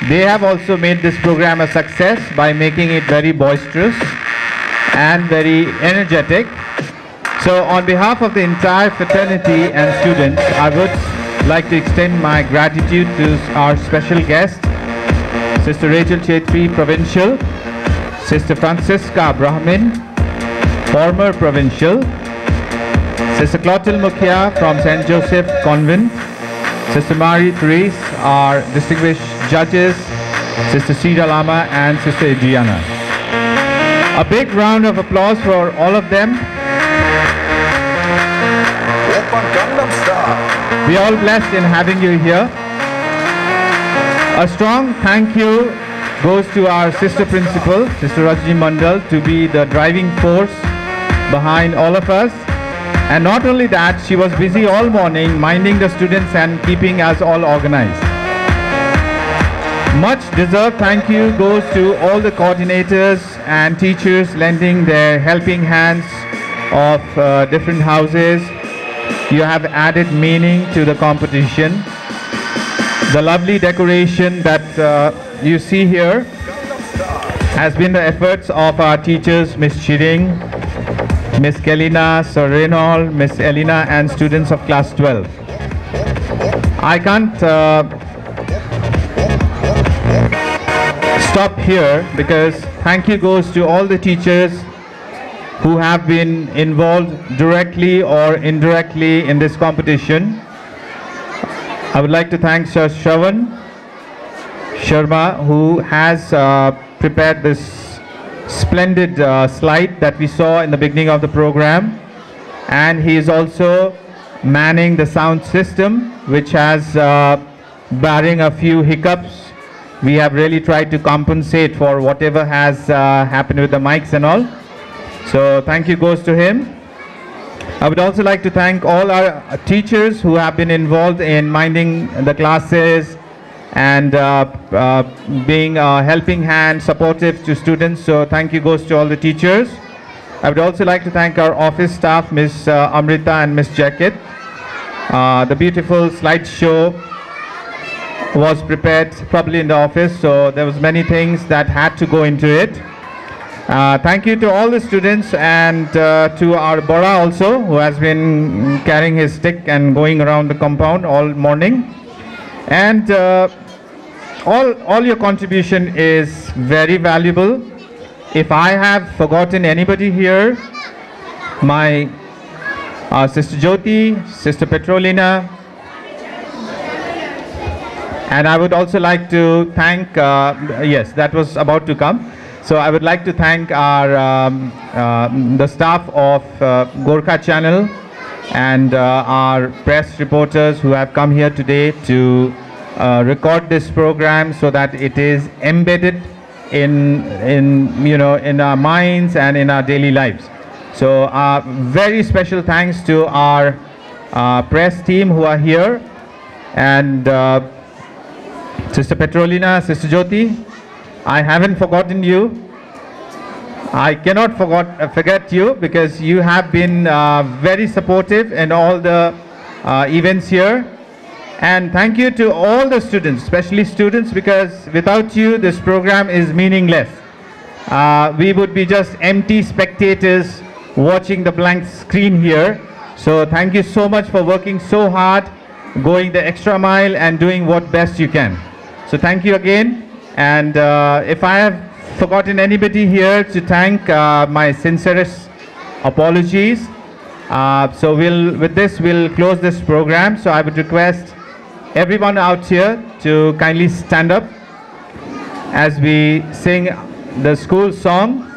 They have also made this program a success by making it very boisterous and very energetic. So on behalf of the entire fraternity and students, I would like to extend my gratitude to our special guest, Sister Rachel Chetri, Provincial, Sister Francisca Brahmin, former Provincial, Sister Clotilde Mukhia from St. Joseph Convent, Sister Marie Therese, our distinguished judges, Sister Sira Lama and Sister Adriana. A big round of applause for all of them. We are all blessed in having you here. A strong thank you goes to our sister principal, Sister Rajni Mandal, to be the driving force behind all of us. And not only that, she was busy all morning minding the students and keeping us all organized. Much deserved thank you goes to all the coordinators and teachers lending their helping hands of different houses. You have added meaning to the competition. The lovely decoration that you see here has been the efforts of our teachers, Miss Chiring, Miss Kelina, Sir Reynolds, Miss Elena and students of class 12. I can't stop here because thank you goes to all the teachers who have been involved directly or indirectly in this competition. I would like to thank Sir Shravan Sharma, who has prepared this splendid slide that we saw in the beginning of the program, and he is also manning the sound system, which has, barring a few hiccups, we have really tried to compensate for whatever has happened with the mics and all. So thank you goes to him. I would also like to thank all our teachers who have been involved in minding the classes and being a helping hand, supportive to students. So thank you goes to all the teachers. I would also like to thank our office staff, Miss Amrita and Miss Jacket. The beautiful slideshow was prepared probably in the office, so there was many things that had to go into it. Thank you to all the students and to our Bora also, who has been carrying his stick and going around the compound all morning. And all your contribution is very valuable. If I have forgotten anybody here, my Sister Jyoti, Sister Petrolina, and I would also like to thank, yes, that was about to come. So I would like to thank our the staff of Gorkha Channel and our press reporters who have come here today to record this program so that it is embedded in our minds and in our daily lives. So very special thanks to our press team who are here, and Sister Petrolina, Sister Jyoti, I haven't forgotten you. I cannot forget you because you have been very supportive in all the events here. And thank you to all the students, especially students, because without you this program is meaningless. We would be just empty spectators watching the blank screen here. So thank you so much for working so hard, going the extra mile and doing what best you can. So thank you again. And if I have forgotten anybody here to thank, my sincerest apologies. So with this we'll close this program. So I would request everyone out here to kindly stand up as we sing the school song.